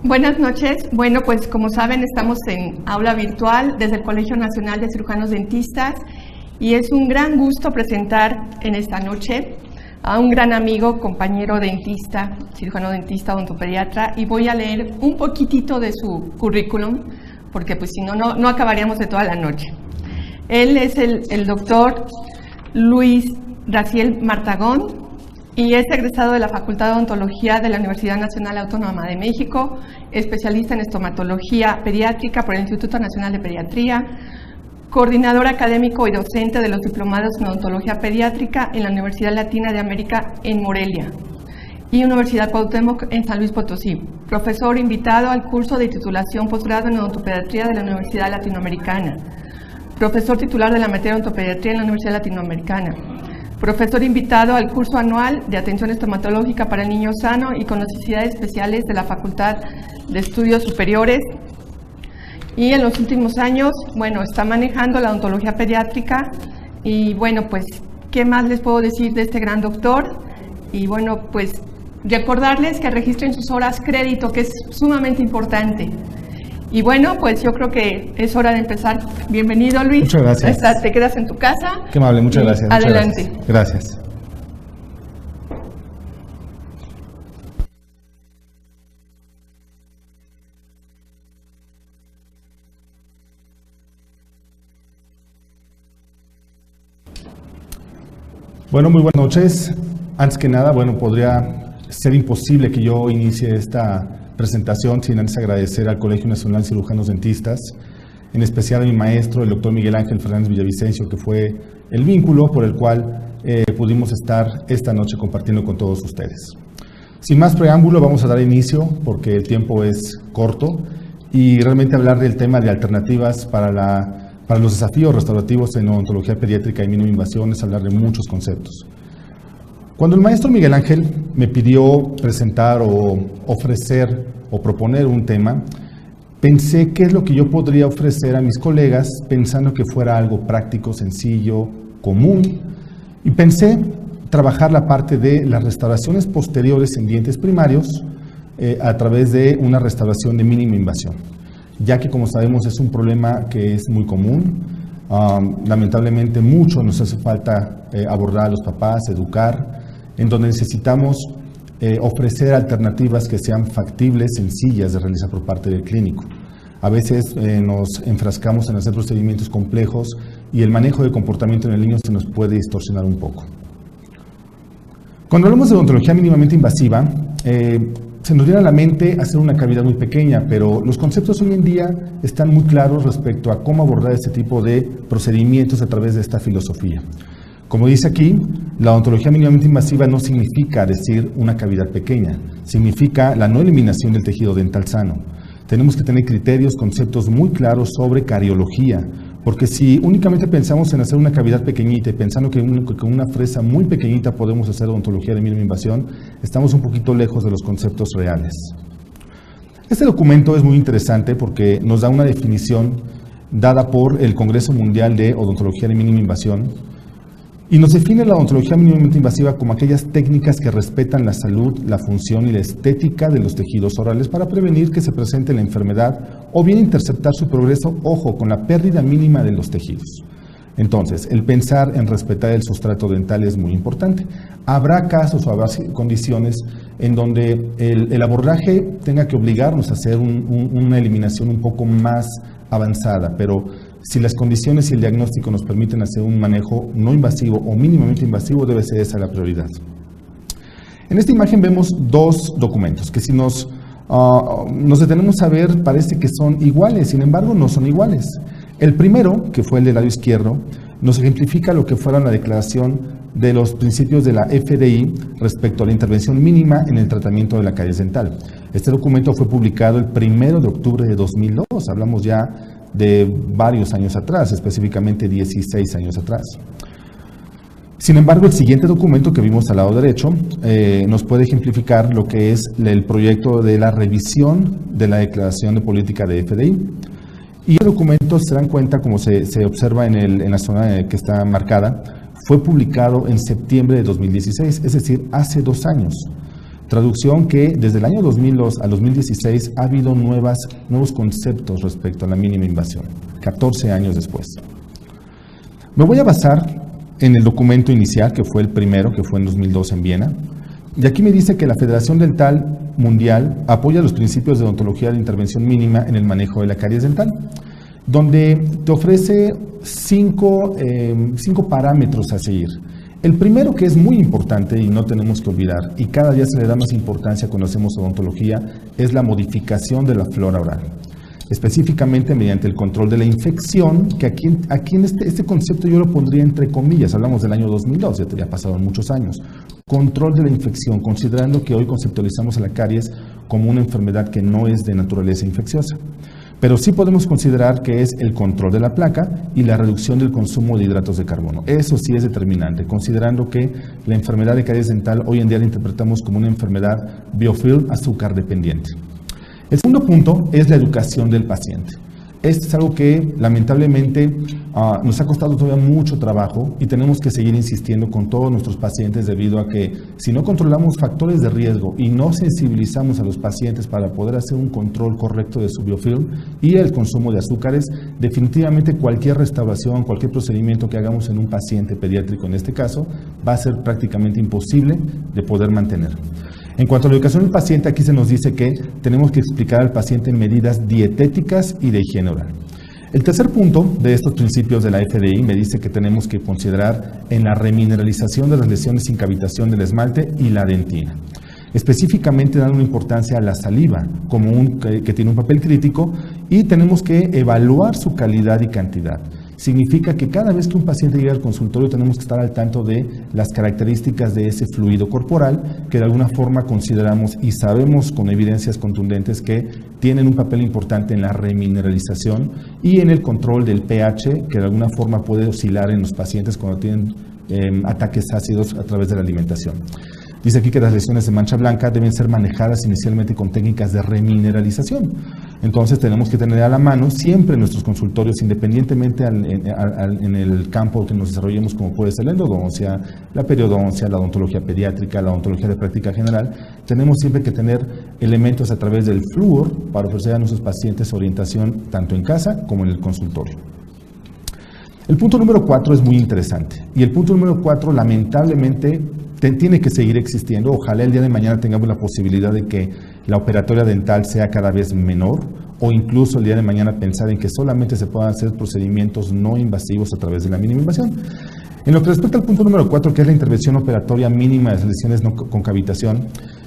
Buenas noches. Bueno, pues como saben, estamos en aula virtual desde el Colegio Nacional de Cirujanos Dentistas y es un gran gusto presentar en esta noche a un gran amigo, compañero dentista, cirujano dentista, odontopediatra, y voy a leer un poquitito de su currículum porque pues si no acabaríamos de toda la noche. Él es el doctor Luis Raciel Martagón, y es egresado de la Facultad de Odontología de la Universidad Nacional Autónoma de México, especialista en estomatología pediátrica por el Instituto Nacional de Pediatría, coordinador académico y docente de los diplomados en odontología pediátrica en la Universidad Latina de América en Morelia y Universidad Cuauhtémoc en San Luis Potosí, profesor invitado al curso de titulación posgrado en odontopediatría de la Universidad Latinoamericana, profesor titular de la materia de odontopediatría en la Universidad Latinoamericana, profesor invitado al curso anual de atención estomatológica para el niño sano y con necesidades especiales de la Facultad de Estudios Superiores. Y en los últimos años, bueno, está manejando la odontología pediátrica. Y bueno, pues, ¿qué más les puedo decir de este gran doctor? Y bueno, pues, recordarles que registren sus horas crédito, que es sumamente importante. Y bueno, pues yo creo que es hora de empezar. Bienvenido, Luis. Muchas gracias. Te quedas en tu casa. Qué amable, muchas gracias. Adelante. Gracias. Bueno, muy buenas noches. Antes que nada, bueno, podría ser imposible que yo inicie esta presentación sin antes agradecer al Colegio Nacional de Cirujanos Dentistas, en especial a mi maestro, el doctor Miguel Ángel Fernández Villavicencio, que fue el vínculo por el cual pudimos estar esta noche compartiendo con todos ustedes. Sin más preámbulo, vamos a dar inicio porque el tiempo es corto y realmente hablar del tema de alternativas para los desafíos restaurativos en odontología pediátrica y mínima invasión es hablar de muchos conceptos. Cuando el maestro Miguel Ángel me pidió presentar o ofrecer o proponer un tema, pensé qué es lo que yo podría ofrecer a mis colegas pensando que fuera algo práctico, sencillo, común, y pensé trabajar la parte de las restauraciones posteriores en dientes primarios a través de una restauración de mínima invasión, ya que como sabemos es un problema que es muy común. Lamentablemente mucho nos hace falta abordar a los papás, educar, en donde necesitamos ofrecer alternativas que sean factibles, sencillas de realizar por parte del clínico. A veces nos enfrascamos en hacer procedimientos complejos y el manejo del comportamiento en el niño se nos puede distorsionar un poco. Cuando hablamos de odontología mínimamente invasiva, se nos viene a la mente hacer una cavidad muy pequeña, pero los conceptos hoy en día están muy claros respecto a cómo abordar este tipo de procedimientos a través de esta filosofía. Como dice aquí, la odontología mínimamente invasiva no significa decir una cavidad pequeña, significa la no eliminación del tejido dental sano. Tenemos que tener criterios, conceptos muy claros sobre cariología, porque si únicamente pensamos en hacer una cavidad pequeñita y pensando que con una fresa muy pequeñita podemos hacer odontología de mínima invasión, estamos un poquito lejos de los conceptos reales. Este documento es muy interesante porque nos da una definición dada por el Congreso Mundial de Odontología de Mínima Invasión, y nos define la odontología mínimamente invasiva como aquellas técnicas que respetan la salud, la función y la estética de los tejidos orales para prevenir que se presente la enfermedad o bien interceptar su progreso, ojo, con la pérdida mínima de los tejidos. Entonces, el pensar en respetar el sustrato dental es muy importante. Habrá casos o habrá condiciones en donde el abordaje tenga que obligarnos a hacer una eliminación un poco más avanzada, pero si las condiciones y el diagnóstico nos permiten hacer un manejo no invasivo o mínimamente invasivo, debe ser esa la prioridad. En esta imagen vemos dos documentos que si nos detenemos a ver parece que son iguales, sin embargo no son iguales. El primero, que fue el del lado izquierdo, nos ejemplifica lo que fuera la declaración de los principios de la FDI respecto a la intervención mínima en el tratamiento de la caries dental. Este documento fue publicado el 1 de octubre de 2002, hablamos ya de varios años atrás, específicamente 16 años atrás. Sin embargo, el siguiente documento que vimos al lado derecho nos puede ejemplificar lo que es el proyecto de la revisión de la Declaración de Política de FDI. Y el documento, se dan cuenta, como se observa en la zona que está marcada, fue publicado en septiembre de 2016, es decir, hace 2 años. Traducción que desde el año 2002 al 2016 ha habido nuevos conceptos respecto a la mínima invasión, 14 años después. Me voy a basar en el documento inicial, que fue el primero, que fue en 2002 en Viena, y aquí me dice que la Federación Dental Mundial apoya los principios de odontología de intervención mínima en el manejo de la caries dental, donde te ofrece cinco parámetros a seguir. El primero, que es muy importante y no tenemos que olvidar, y cada día se le da más importancia cuando hacemos odontología, es la modificación de la flora oral. Específicamente mediante el control de la infección, que aquí en este concepto yo lo pondría entre comillas, hablamos del año 2002, ya ha pasado muchos años. Control de la infección, considerando que hoy conceptualizamos a la caries como una enfermedad que no es de naturaleza infecciosa. Pero sí podemos considerar que es el control de la placa y la reducción del consumo de hidratos de carbono. Eso sí es determinante, considerando que la enfermedad de caries dental hoy en día la interpretamos como una enfermedad biofilm azúcar dependiente. El segundo punto es la educación del paciente. Esto es algo que lamentablemente nos ha costado todavía mucho trabajo y tenemos que seguir insistiendo con todos nuestros pacientes debido a que si no controlamos factores de riesgo y no sensibilizamos a los pacientes para poder hacer un control correcto de su biofilm y el consumo de azúcares, definitivamente cualquier restauración, cualquier procedimiento que hagamos en un paciente pediátrico en este caso, va a ser prácticamente imposible de poder mantener. En cuanto a la educación del paciente, aquí se nos dice que tenemos que explicar al paciente medidas dietéticas y de higiene oral. El tercer punto de estos principios de la FDI me dice que tenemos que considerar en la remineralización de las lesiones sin cavitación del esmalte y la dentina. Específicamente dando importancia a la saliva como que tiene un papel crítico y tenemos que evaluar su calidad y cantidad. Significa que cada vez que un paciente llega al consultorio tenemos que estar al tanto de las características de ese fluido corporal que de alguna forma consideramos y sabemos con evidencias contundentes que tienen un papel importante en la remineralización y en el control del pH que de alguna forma puede oscilar en los pacientes cuando tienen ataques ácidos a través de la alimentación. Dice aquí que las lesiones de mancha blanca deben ser manejadas inicialmente con técnicas de remineralización. Entonces tenemos que tener a la mano siempre en nuestros consultorios, independientemente en el campo que nos desarrollemos, como puede ser la endodoncia, la periodoncia, la odontología pediátrica, la odontología de práctica general, tenemos siempre que tener elementos a través del flúor para ofrecer a nuestros pacientes orientación tanto en casa como en el consultorio. El punto número 4 es muy interesante y el punto número 4 lamentablemente tiene que seguir existiendo. Ojalá el día de mañana tengamos la posibilidad de que la operatoria dental sea cada vez menor o incluso el día de mañana pensar en que solamente se puedan hacer procedimientos no invasivos a través de la mínima invasión. En lo que respecta al punto número 4, que es la intervención operatoria mínima de las lesiones con cavitación,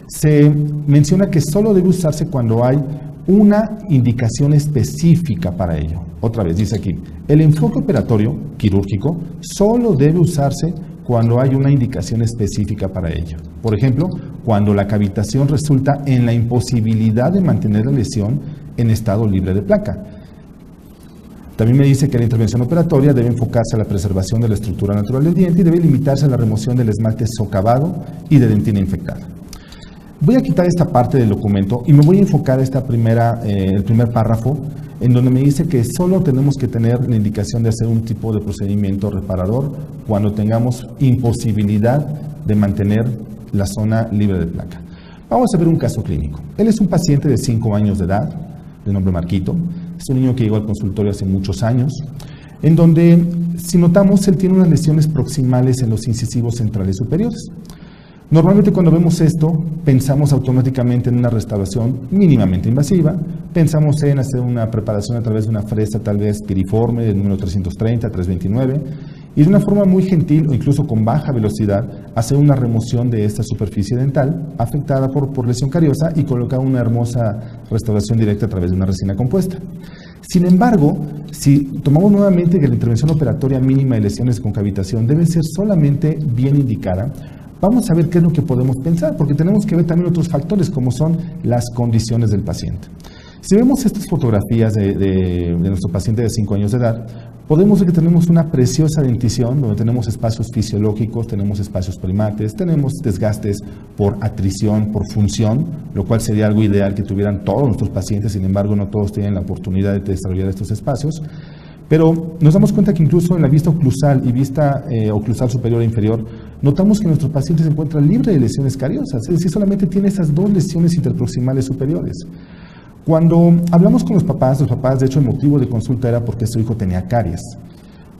se menciona que solo debe usarse cuando hay una indicación específica para ello. Otra vez, dice aquí, el enfoque operatorio quirúrgico solo debe usarse cuando hay una indicación específica para ello. Por ejemplo, cuando la cavitación resulta en la imposibilidad de mantener la lesión en estado libre de placa. También me dice que la intervención operatoria debe enfocarse a la preservación de la estructura natural del diente y debe limitarse a la remoción del esmalte socavado y de dentina infectada. Voy a quitar esta parte del documento y me voy a enfocar el primer párrafo, en donde me dice que solo tenemos que tener la indicación de hacer un tipo de procedimiento reparador cuando tengamos imposibilidad de mantener la zona libre de placa. Vamos a ver un caso clínico. Él es un paciente de 5 años de edad, de nombre Marquito. Es un niño que llegó al consultorio hace muchos años, en donde, si notamos, él tiene unas lesiones proximales en los incisivos centrales superiores. Normalmente cuando vemos esto, pensamos automáticamente en una restauración mínimamente invasiva, pensamos en hacer una preparación a través de una fresa tal vez piriforme del número 330, 329, y de una forma muy gentil o incluso con baja velocidad, hacer una remoción de esta superficie dental afectada por lesión cariosa y colocar una hermosa restauración directa a través de una resina compuesta. Sin embargo, si tomamos nuevamente que la intervención operatoria mínima de lesiones con cavitación debe ser solamente bien indicada, vamos a ver qué es lo que podemos pensar, porque tenemos que ver también otros factores, como son las condiciones del paciente. Si vemos estas fotografías de nuestro paciente de 5 años de edad, podemos ver que tenemos una preciosa dentición, donde tenemos espacios fisiológicos, tenemos espacios primates, tenemos desgastes por atrición, por función, lo cual sería algo ideal que tuvieran todos nuestros pacientes, sin embargo no todos tienen la oportunidad de desarrollar estos espacios. Pero nos damos cuenta que incluso en la vista oclusal y vista oclusal superior e inferior notamos que nuestro paciente se encuentra libre de lesiones cariosas, es decir, solamente tiene esas 2 lesiones interproximales superiores. Cuando hablamos con los papás, de hecho el motivo de consulta era porque su hijo tenía caries.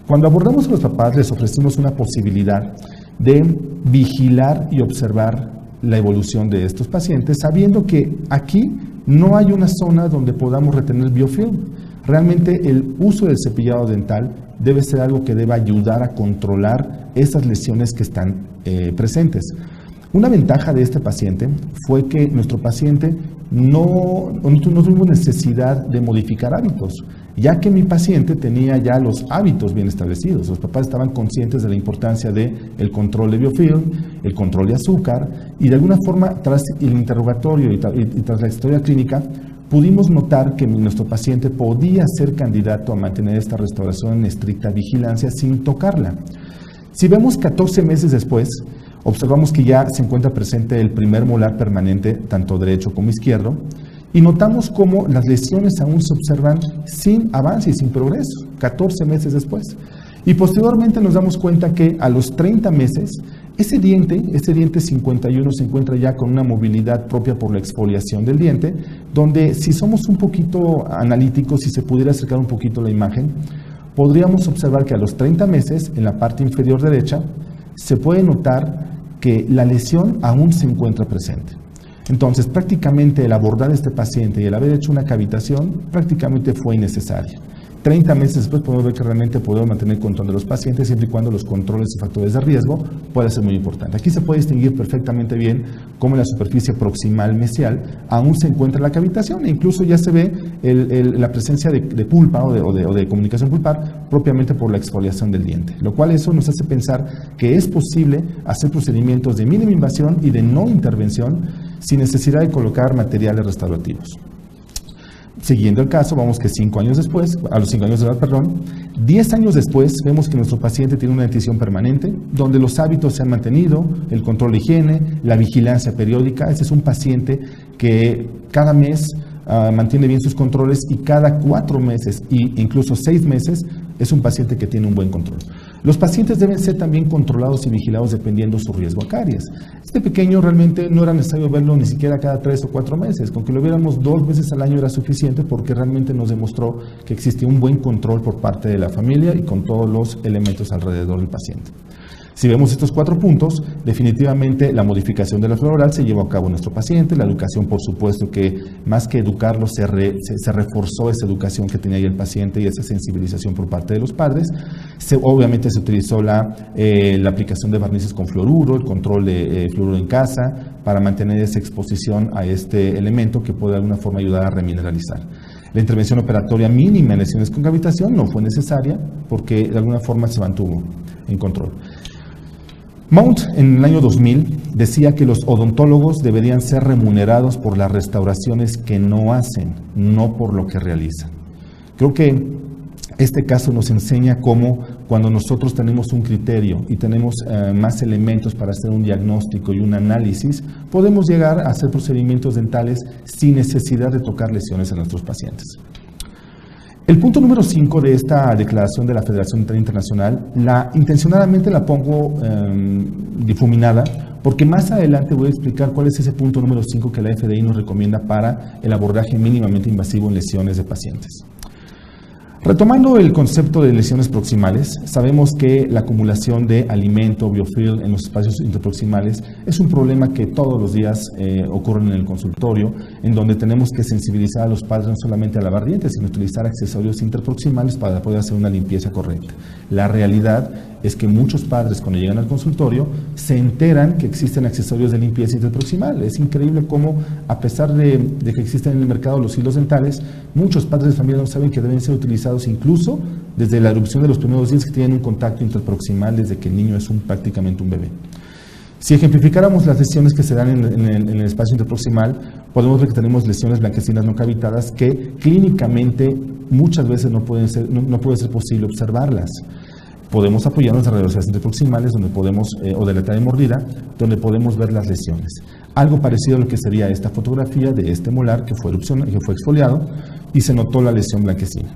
Cuando abordamos a los papás, les ofrecimos una posibilidad de vigilar y observar la evolución de estos pacientes, sabiendo que aquí no hay una zona donde podamos retener biofilm. Realmente el uso del cepillado dental debe ser algo que deba ayudar a controlar esas lesiones que están presentes. Una ventaja de este paciente fue que nuestro paciente no tuvimos necesidad de modificar hábitos, ya que mi paciente tenía ya los hábitos bien establecidos. Los papás estaban conscientes de la importancia del control de biofilm, el control de azúcar, y de alguna forma, tras el interrogatorio y tras la historia clínica, pudimos notar que nuestro paciente podía ser candidato a mantener esta restauración en estricta vigilancia sin tocarla. Si vemos 14 meses después, observamos que ya se encuentra presente el primer molar permanente, tanto derecho como izquierdo, y notamos cómo las lesiones aún se observan sin avance y sin progreso, 14 meses después. Y posteriormente nos damos cuenta que a los 30 meses, ese diente 51 se encuentra ya con una movilidad propia por la exfoliación del diente, donde si somos un poquito analíticos, si se pudiera acercar un poquito la imagen, podríamos observar que a los 30 meses, en la parte inferior derecha, se puede notar que la lesión aún se encuentra presente. Entonces, prácticamente el abordar a este paciente y el haber hecho una cavitación prácticamente fue innecesario. 30 meses después podemos ver que realmente podemos mantener control de los pacientes siempre y cuando los controles y factores de riesgo puedan ser muy importantes. Aquí se puede distinguir perfectamente bien cómo en la superficie proximal mesial aún se encuentra la cavitación e incluso ya se ve la presencia de pulpa o de comunicación pulpar propiamente por la exfoliación del diente, lo cual eso nos hace pensar que es posible hacer procedimientos de mínima invasión y de no intervención sin necesidad de colocar materiales restaurativos. Siguiendo el caso, vamos que 5 años después, a los 5 años de edad, 10 años después, vemos que nuestro paciente tiene una dentición permanente, donde los hábitos se han mantenido, el control de higiene, la vigilancia periódica. Este es un paciente que cada mes mantiene bien sus controles y cada 4 meses e incluso 6 meses es un paciente que tiene un buen control. Los pacientes deben ser también controlados y vigilados dependiendo su riesgo a caries. Este pequeño realmente no era necesario verlo ni siquiera cada 3 o 4 meses. Con que lo viéramos 2 veces al año era suficiente porque realmente nos demostró que existe un buen control por parte de la familia y con todos los elementos alrededor del paciente. Si vemos estos 4 puntos, definitivamente la modificación de la flora oral se llevó a cabo en nuestro paciente. La educación, por supuesto, que más que educarlo, se reforzó esa educación que tenía ahí el paciente y esa sensibilización por parte de los padres. Obviamente se utilizó la aplicación de barnices con fluoruro, el control de fluoruro en casa, para mantener esa exposición a este elemento que puede de alguna forma ayudar a remineralizar. La intervención operatoria mínima en lesiones con cavitación no fue necesaria porque de alguna forma se mantuvo en control. Mount, en el año 2000, decía que los odontólogos deberían ser remunerados por las restauraciones que no hacen, no por lo que realizan. Creo que este caso nos enseña cómo cuando nosotros tenemos un criterio y tenemos más elementos para hacer un diagnóstico y un análisis, podemos llegar a hacer procedimientos dentales sin necesidad de tocar lesiones a nuestros pacientes. El punto número 5 de esta declaración de la Federación Dental Internacional, intencionadamente la pongo difuminada, porque más adelante voy a explicar cuál es ese punto número 5 que la FDI nos recomienda para el abordaje mínimamente invasivo en lesiones de pacientes. Retomando el concepto de lesiones proximales, sabemos que la acumulación de alimento, biofilm en los espacios interproximales es un problema que todos los días ocurre en el consultorio, en donde tenemos que sensibilizar a los padres no solamente a lavar dientes, sino utilizar accesorios interproximales para poder hacer una limpieza correcta. La realidad es que muchos padres cuando llegan al consultorio se enteran que existen accesorios de limpieza interproximal. Es increíble cómo, a pesar de que existen en el mercado los hilos dentales, muchos padres de familia no saben que deben ser utilizados incluso desde la erupción de los primeros días que tienen un contacto interproximal desde que el niño es prácticamente un bebé. Si ejemplificáramos las lesiones que se dan en el espacio interproximal, podemos ver que tenemos lesiones blanquecinas no cavitadas que clínicamente muchas veces no puede ser posible observarlas. Podemos apoyarnos en radiografías interproximales donde podemos, o de letra de mordida, donde podemos ver las lesiones. Algo parecido a lo que sería esta fotografía de este molar que fue exfoliado y se notó la lesión blanquecina.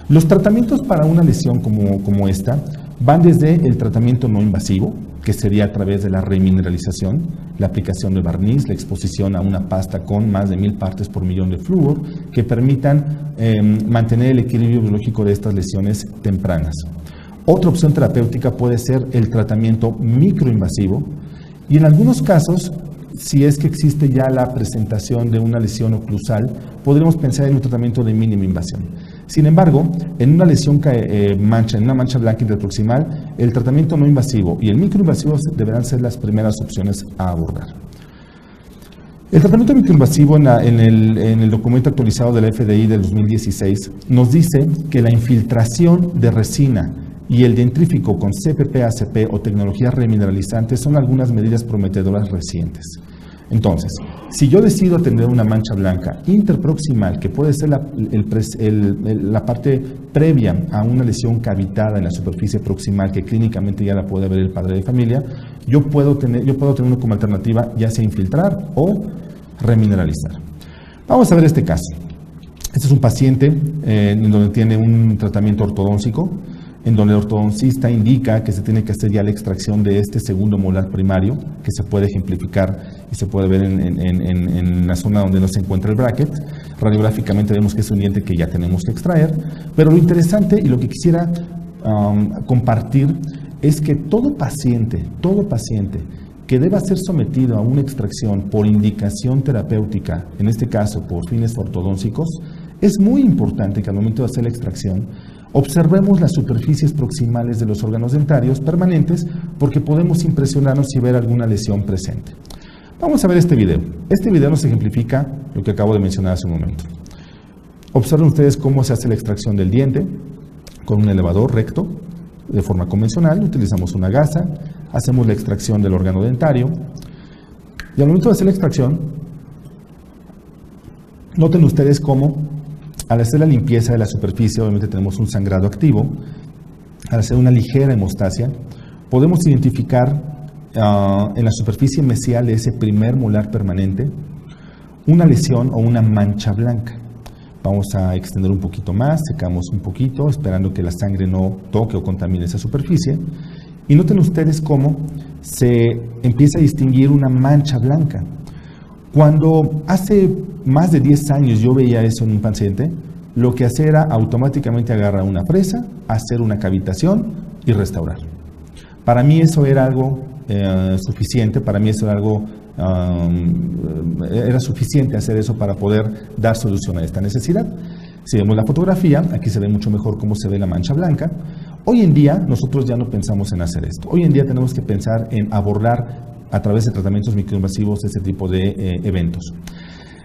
Los tratamientos para una lesión como esta van desde el tratamiento no invasivo, que sería a través de la remineralización, la aplicación de barniz, la exposición a una pasta con más de 1000 partes por millón de flúor, que permitan mantener el equilibrio biológico de estas lesiones tempranas. Otra opción terapéutica puede ser el tratamiento microinvasivo, y en algunos casos, si es que existe ya la presentación de una lesión oclusal, podríamos pensar en un tratamiento de mínima invasión. Sin embargo, en una lesión en una mancha blanca interproximal, el tratamiento no invasivo y el microinvasivo deberán ser las primeras opciones a abordar. El tratamiento microinvasivo en el documento actualizado de la FDI del 2016 nos dice que la infiltración de resina y el dentrífico con CPP-ACP o tecnologías remineralizantes son algunas medidas prometedoras recientes. Entonces, si yo decido tener una mancha blanca interproximal, que puede ser la parte previa a una lesión cavitada en la superficie proximal, que clínicamente ya la puede ver el padre de familia, yo puedo tenerlo como alternativa, ya sea infiltrar o remineralizar. Vamos a ver este caso. Este es un paciente en donde tiene un tratamiento ortodóncico, en donde el ortodoncista indica que se tiene que hacer ya la extracción de este segundo molar primario, que se puede ejemplificar y se puede ver en la zona donde no se encuentra el bracket. Radiográficamente vemos que es un diente que ya tenemos que extraer, pero lo interesante y lo que quisiera compartir es que todo paciente que deba ser sometido a una extracción por indicación terapéutica, en este caso por fines ortodóncicos, es muy importante que al momento de hacer la extracción observemos las superficies proximales de los órganos dentarios permanentes, porque podemos impresionarnos y ver alguna lesión presente. Vamos a ver este video. Este video nos ejemplifica lo que acabo de mencionar hace un momento. Observen ustedes cómo se hace la extracción del diente con un elevador recto, de forma convencional. Utilizamos una gasa, hacemos la extracción del órgano dentario, y al momento de hacer la extracción, noten ustedes cómo al hacer la limpieza de la superficie, obviamente tenemos un sangrado activo. Al hacer una ligera hemostasia, podemos identificar en la superficie mesial de ese primer molar permanente una lesión o una mancha blanca. Vamos a extender un poquito más, secamos un poquito, esperando que la sangre no toque o contamine esa superficie. Y noten ustedes cómo se empieza a distinguir una mancha blanca. Cuando hace más de 10 años yo veía eso en un paciente, lo que hacía era automáticamente agarrar una fresa, hacer una cavitación y restaurar. Para mí eso era algo suficiente, era suficiente hacer eso para poder dar solución a esta necesidad. Si vemos la fotografía, aquí se ve mucho mejor cómo se ve la mancha blanca. Hoy en día nosotros ya no pensamos en hacer esto. Hoy en día tenemos que pensar en abordar a través de tratamientos microinvasivos este tipo de eventos.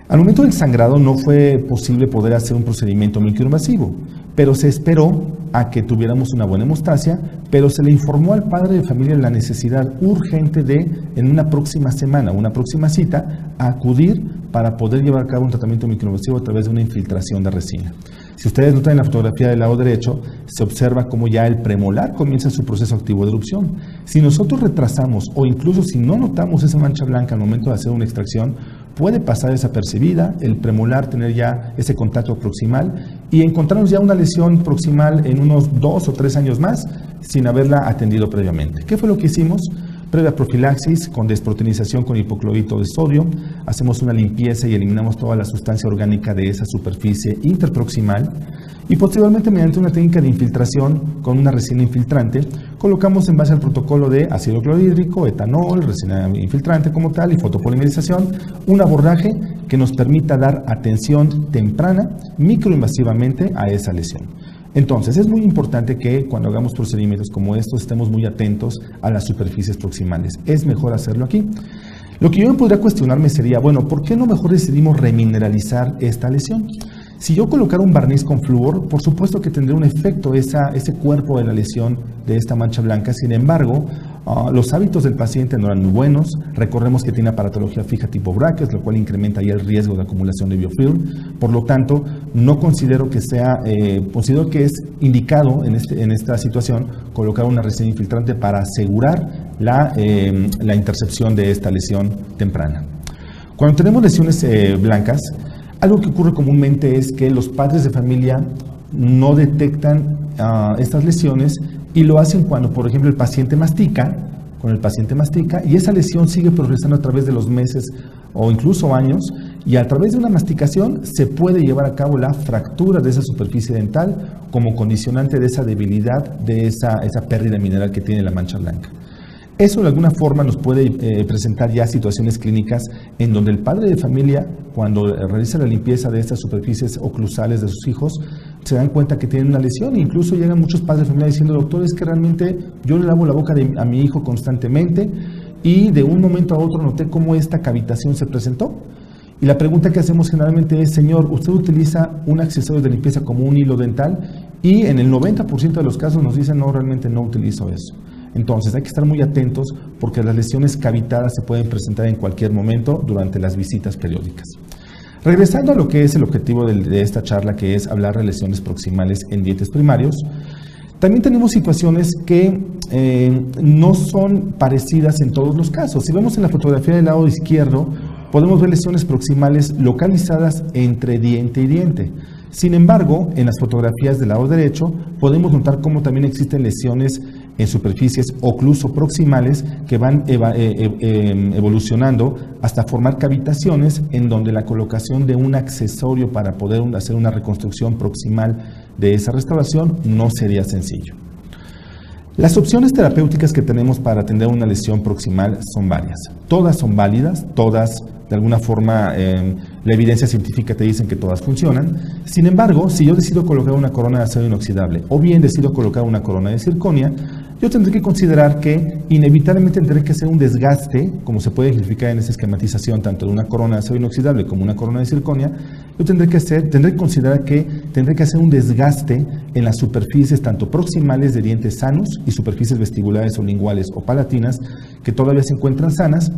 Al momento del sangrado no fue posible poder hacer un procedimiento microinvasivo, pero se esperó a que tuviéramos una buena hemostasia, pero se le informó al padre de familia la necesidad urgente de, en una próxima semana, una próxima cita, acudir para poder llevar a cabo un tratamiento microinvasivo a través de una infiltración de resina. Si ustedes notan en la fotografía del lado derecho, se observa cómo ya el premolar comienza su proceso activo de erupción. Si nosotros retrasamos o incluso si no notamos esa mancha blanca al momento de hacer una extracción, puede pasar desapercibida, el premolar tener ya ese contacto proximal y encontrarnos ya una lesión proximal en unos 2 o 3 años más sin haberla atendido previamente. ¿Qué fue lo que hicimos? Previa profilaxis con desproteinización con hipoclorito de sodio, hacemos una limpieza y eliminamos toda la sustancia orgánica de esa superficie interproximal y posteriormente mediante una técnica de infiltración con una resina infiltrante colocamos en base al protocolo de ácido clorhídrico, etanol, resina infiltrante como tal y fotopolimerización un abordaje que nos permita dar atención temprana microinvasivamente a esa lesión. Entonces, es muy importante que cuando hagamos procedimientos como estos estemos muy atentos a las superficies proximales. Es mejor hacerlo aquí. Lo que yo me podría cuestionarme sería, bueno, ¿por qué no mejor decidimos remineralizar esta lesión? Si yo colocara un barniz con flúor, por supuesto que tendría un efecto ese cuerpo de la lesión de esta mancha blanca. Sin embargo, los hábitos del paciente no eran muy buenos. Recordemos que tiene aparatología fija tipo brackets, lo cual incrementa ya el riesgo de acumulación de biofilm. Por lo tanto, no considero que es indicado en esta situación colocar una resina infiltrante para asegurar la intercepción de esta lesión temprana. Cuando tenemos lesiones blancas, algo que ocurre comúnmente es que los padres de familia no detectan estas lesiones y lo hacen cuando, por ejemplo, el paciente mastica cuando el paciente mastica, y esa lesión sigue progresando a través de los meses o incluso años, y a través de una masticación se puede llevar a cabo la fractura de esa superficie dental como condicionante de esa debilidad, de esa pérdida mineral que tiene la mancha blanca. Eso de alguna forma nos puede presentar ya situaciones clínicas en donde el padre de familia, cuando realiza la limpieza de estas superficies oclusales de sus hijos, se dan cuenta que tienen una lesión, e incluso llegan muchos padres de familia diciendo: doctor, es que realmente yo le lavo la boca a mi hijo constantemente y de un momento a otro noté cómo esta cavitación se presentó. Y la pregunta que hacemos generalmente es: señor, ¿usted utiliza un accesorio de limpieza como un hilo dental? Y en el 90% de los casos nos dicen: no, realmente no utilizo eso. Entonces hay que estar muy atentos porque las lesiones cavitadas se pueden presentar en cualquier momento durante las visitas periódicas. Regresando a lo que es el objetivo de esta charla, que es hablar de lesiones proximales en dientes primarios, también tenemos situaciones que no son parecidas en todos los casos. Si vemos en la fotografía del lado izquierdo, podemos ver lesiones proximales localizadas entre diente y diente. Sin embargo, en las fotografías del lado derecho podemos notar cómo también existen lesiones en superficies ocluso-proximales que van evolucionando hasta formar cavitaciones en donde la colocación de un accesorio para poder hacer una reconstrucción proximal de esa restauración no sería sencillo. Las opciones terapéuticas que tenemos para atender una lesión proximal son varias. Todas son válidas, todas de alguna forma la evidencia científica te dicen que todas funcionan. Sin embargo, si yo decido colocar una corona de acero inoxidable o bien decido colocar una corona de zirconia, yo tendré que considerar que inevitablemente tendré que hacer un desgaste, como se puede ejemplificar en esa esquematización, tanto de una corona de acero inoxidable como una corona de zirconia. Yo tendré que considerar que tendré que hacer un desgaste en las superficies tanto proximales de dientes sanos y superficies vestibulares o linguales o palatinas que todavía se encuentran sanas,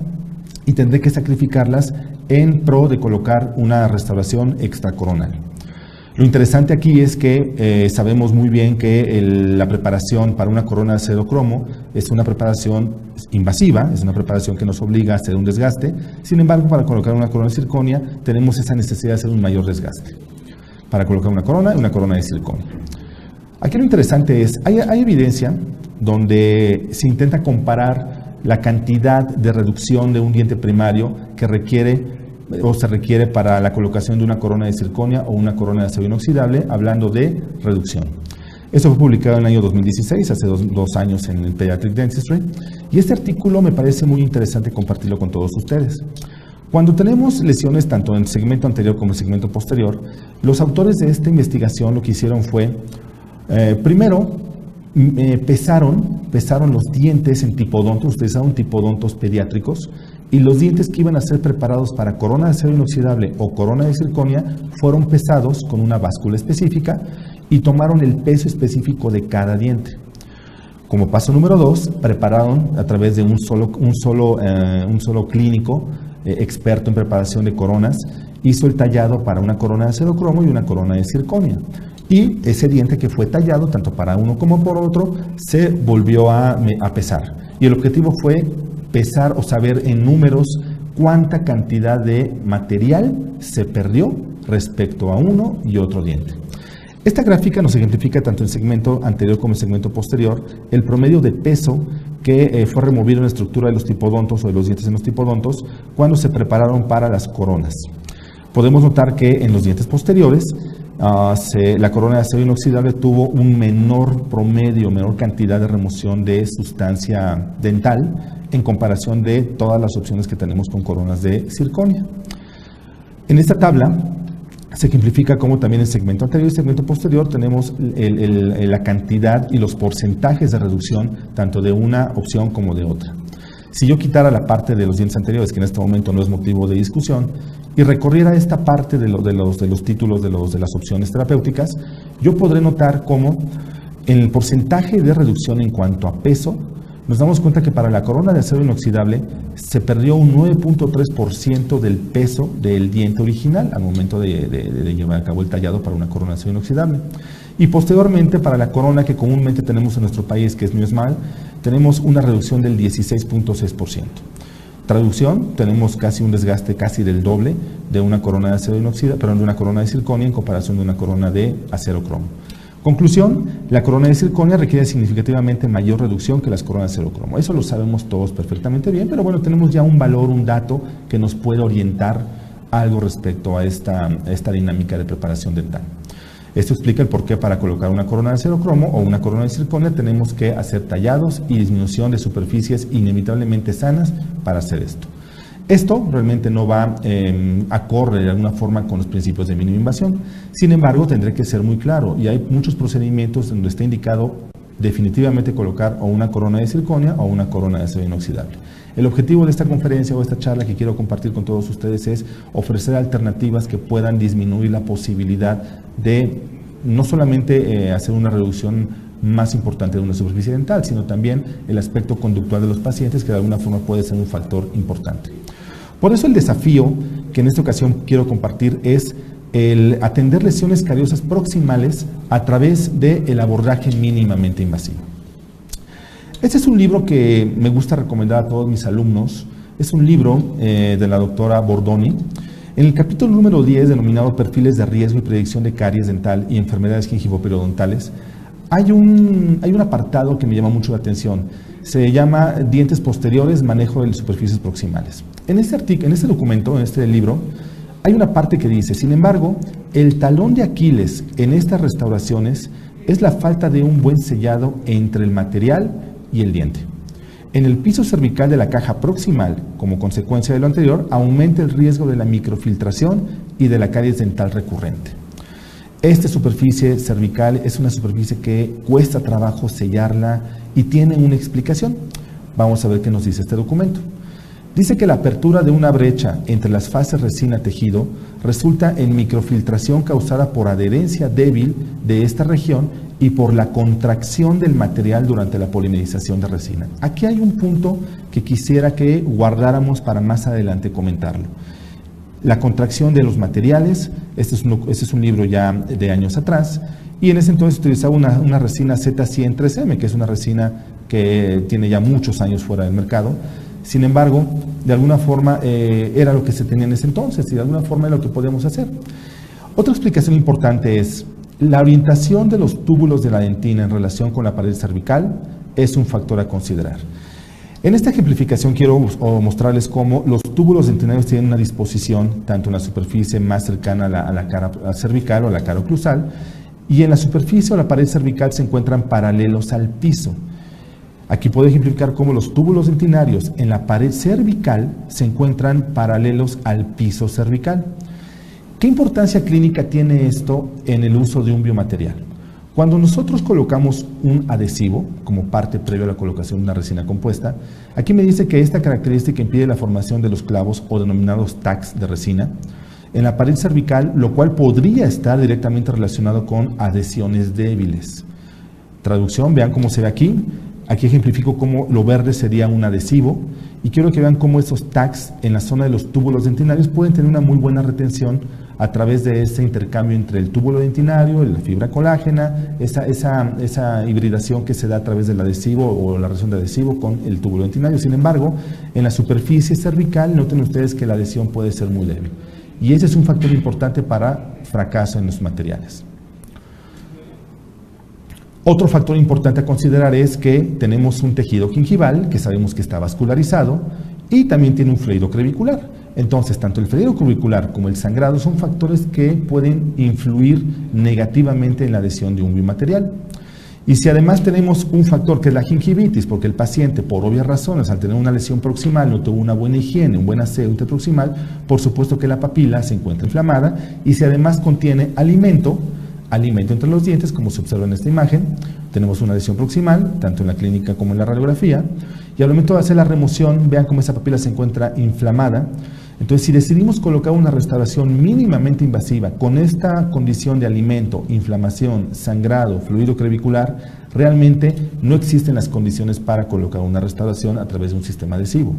y tendré que sacrificarlas en pro de colocar una restauración extracoronal. Lo interesante aquí es que sabemos muy bien que la preparación para una corona de acero cromo es una preparación invasiva, es una preparación que nos obliga a hacer un desgaste. Sin embargo, para colocar una corona de zirconia tenemos esa necesidad de hacer un mayor desgaste para colocar una corona de zirconia. Aquí lo interesante es, hay evidencia donde se intenta comparar la cantidad de reducción de un diente primario que se requiere para la colocación de una corona de zirconia o una corona de acero inoxidable, hablando de reducción. Esto fue publicado en el año 2016, hace dos años en el Pediatric Dentistry, y este artículo me parece muy interesante compartirlo con todos ustedes. Cuando tenemos lesiones tanto en el segmento anterior como en el segmento posterior, los autores de esta investigación lo que hicieron fue, primero, pesaron los dientes en tipodontos, utilizaron tipodontos pediátricos, y los dientes que iban a ser preparados para corona de acero inoxidable o corona de zirconia fueron pesados con una báscula específica y tomaron el peso específico de cada diente. Como paso número 2, prepararon a través de un solo clínico experto en preparación de coronas, hizo el tallado para una corona de acero cromo y una corona de zirconia. Y ese diente que fue tallado, tanto para uno como por otro, se volvió a pesar. Y el objetivo fue pesar o saber en números cuánta cantidad de material se perdió respecto a uno y otro diente. Esta gráfica nos ejemplifica tanto en el segmento anterior como en el segmento posterior el promedio de peso que fue removido en la estructura de los tipodontos o de los dientes en los tipodontos cuando se prepararon para las coronas. Podemos notar que en los dientes posteriores la corona de acero inoxidable tuvo un menor cantidad de remoción de sustancia dental en comparación de todas las opciones que tenemos con coronas de zirconia. En esta tabla se ejemplifica cómo también en el segmento anterior y el segmento posterior tenemos la cantidad y los porcentajes de reducción tanto de una opción como de otra. Si yo quitara la parte de los dientes anteriores, que en este momento no es motivo de discusión, y recorriera esta parte de los títulos de las opciones terapéuticas, yo podré notar cómo en el porcentaje de reducción en cuanto a peso, nos damos cuenta que para la corona de acero inoxidable se perdió un 9.3% del peso del diente original al momento de llevar a cabo el tallado para una corona de acero inoxidable. Y posteriormente para la corona que comúnmente tenemos en nuestro país, que es New Smile, tenemos una reducción del 16.6%. Traducción, tenemos casi un desgaste casi del doble de una corona de acero inoxidable, de una corona de zirconia en comparación de una corona de acero cromo. Conclusión, la corona de circonia requiere significativamente mayor reducción que las coronas de serocromo. Eso lo sabemos todos perfectamente bien, pero bueno, tenemos ya un valor, un dato que nos puede orientar algo respecto a esta dinámica de preparación dental. Esto explica el por qué para colocar una corona de serocromo o una corona de circonia tenemos que hacer tallados y disminución de superficies inevitablemente sanas para hacer esto. Esto realmente no va acorde de alguna forma con los principios de mínima invasión. Sin embargo, tendré que ser muy claro y hay muchos procedimientos donde está indicado definitivamente colocar o una corona de circonia o una corona de acero inoxidable. El objetivo de esta conferencia o esta charla que quiero compartir con todos ustedes es ofrecer alternativas que puedan disminuir la posibilidad de no solamente hacer una reducción más importante de una superficie dental, sino también el aspecto conductual de los pacientes, que de alguna forma puede ser un factor importante. Por eso el desafío que en esta ocasión quiero compartir es el atender lesiones cariosas proximales a través del abordaje mínimamente invasivo. Este es un libro que me gusta recomendar a todos mis alumnos. Es un libro de la doctora Bordoni. En el capítulo número 10, denominado Perfiles de riesgo y predicción de caries dental y enfermedades gingivoperiodontal, hay un apartado que me llama mucho la atención. Se llama Dientes posteriores, manejo de superficies proximales. En este documento, en este libro, hay una parte que dice: sin embargo, el talón de Aquiles en estas restauraciones es la falta de un buen sellado entre el material y el diente. En el piso cervical de la caja proximal, como consecuencia de lo anterior, aumenta el riesgo de la microfiltración y de la caries dental recurrente. Esta superficie cervical es una superficie que cuesta trabajo sellarla y tiene una explicación. Vamos a ver qué nos dice este documento. Dice que la apertura de una brecha entre las fases resina-tejido resulta en microfiltración causada por adherencia débil de esta región y por la contracción del material durante la polimerización de resina. Aquí hay un punto que quisiera que guardáramos para más adelante comentarlo. La contracción de los materiales, este es un libro ya de años atrás, y en ese entonces utilizaba una resina Z100-3M, que es una resina que tiene ya muchos años fuera del mercado. Sin embargo, de alguna forma era lo que se tenía en ese entonces y de alguna forma era lo que podíamos hacer. Otra explicación importante es la orientación de los túbulos de la dentina en relación con la pared cervical es un factor a considerar. En esta ejemplificación quiero mostrarles cómo los túbulos dentinarios tienen una disposición tanto en la superficie más cercana a la cara cervical o a la cara oclusal, y en la superficie o la pared cervical se encuentran paralelos al piso. Aquí puedo ejemplificar cómo los túbulos dentinarios en la pared cervical se encuentran paralelos al piso cervical. ¿Qué importancia clínica tiene esto en el uso de un biomaterial? Cuando nosotros colocamos un adhesivo como parte previa a la colocación de una resina compuesta, aquí me dice que esta característica impide la formación de los clavos o denominados tags de resina en la pared cervical, lo cual podría estar directamente relacionado con adhesiones débiles. Traducción, vean cómo se ve aquí. Aquí ejemplifico cómo lo verde sería un adhesivo y quiero que vean cómo esos tags en la zona de los túbulos dentinarios pueden tener una muy buena retención a través de ese intercambio entre el túbulo dentinario, la fibra colágena, esa hibridación que se da a través del adhesivo o la reacción de adhesivo con el túbulo dentinario. Sin embargo, en la superficie cervical, noten ustedes que la adhesión puede ser muy débil. Y ese es un factor importante para fracaso en los materiales. Otro factor importante a considerar es que tenemos un tejido gingival que sabemos que está vascularizado y también tiene un fluido crevicular. Entonces, tanto el fluido crevicular como el sangrado son factores que pueden influir negativamente en la adhesión de un biomaterial. Y si además tenemos un factor que es la gingivitis, porque el paciente, por obvias razones, al tener una lesión proximal, no tuvo una buena higiene, un buen aseo interproximal, por supuesto que la papila se encuentra inflamada, y si además contiene alimento entre los dientes, como se observa en esta imagen, tenemos una lesión proximal, tanto en la clínica como en la radiografía, y al momento de hacer la remoción, vean cómo esa papila se encuentra inflamada. Entonces, si decidimos colocar una restauración mínimamente invasiva con esta condición de alimento, inflamación, sangrado, fluido crevicular, realmente no existen las condiciones para colocar una restauración a través de un sistema adhesivo.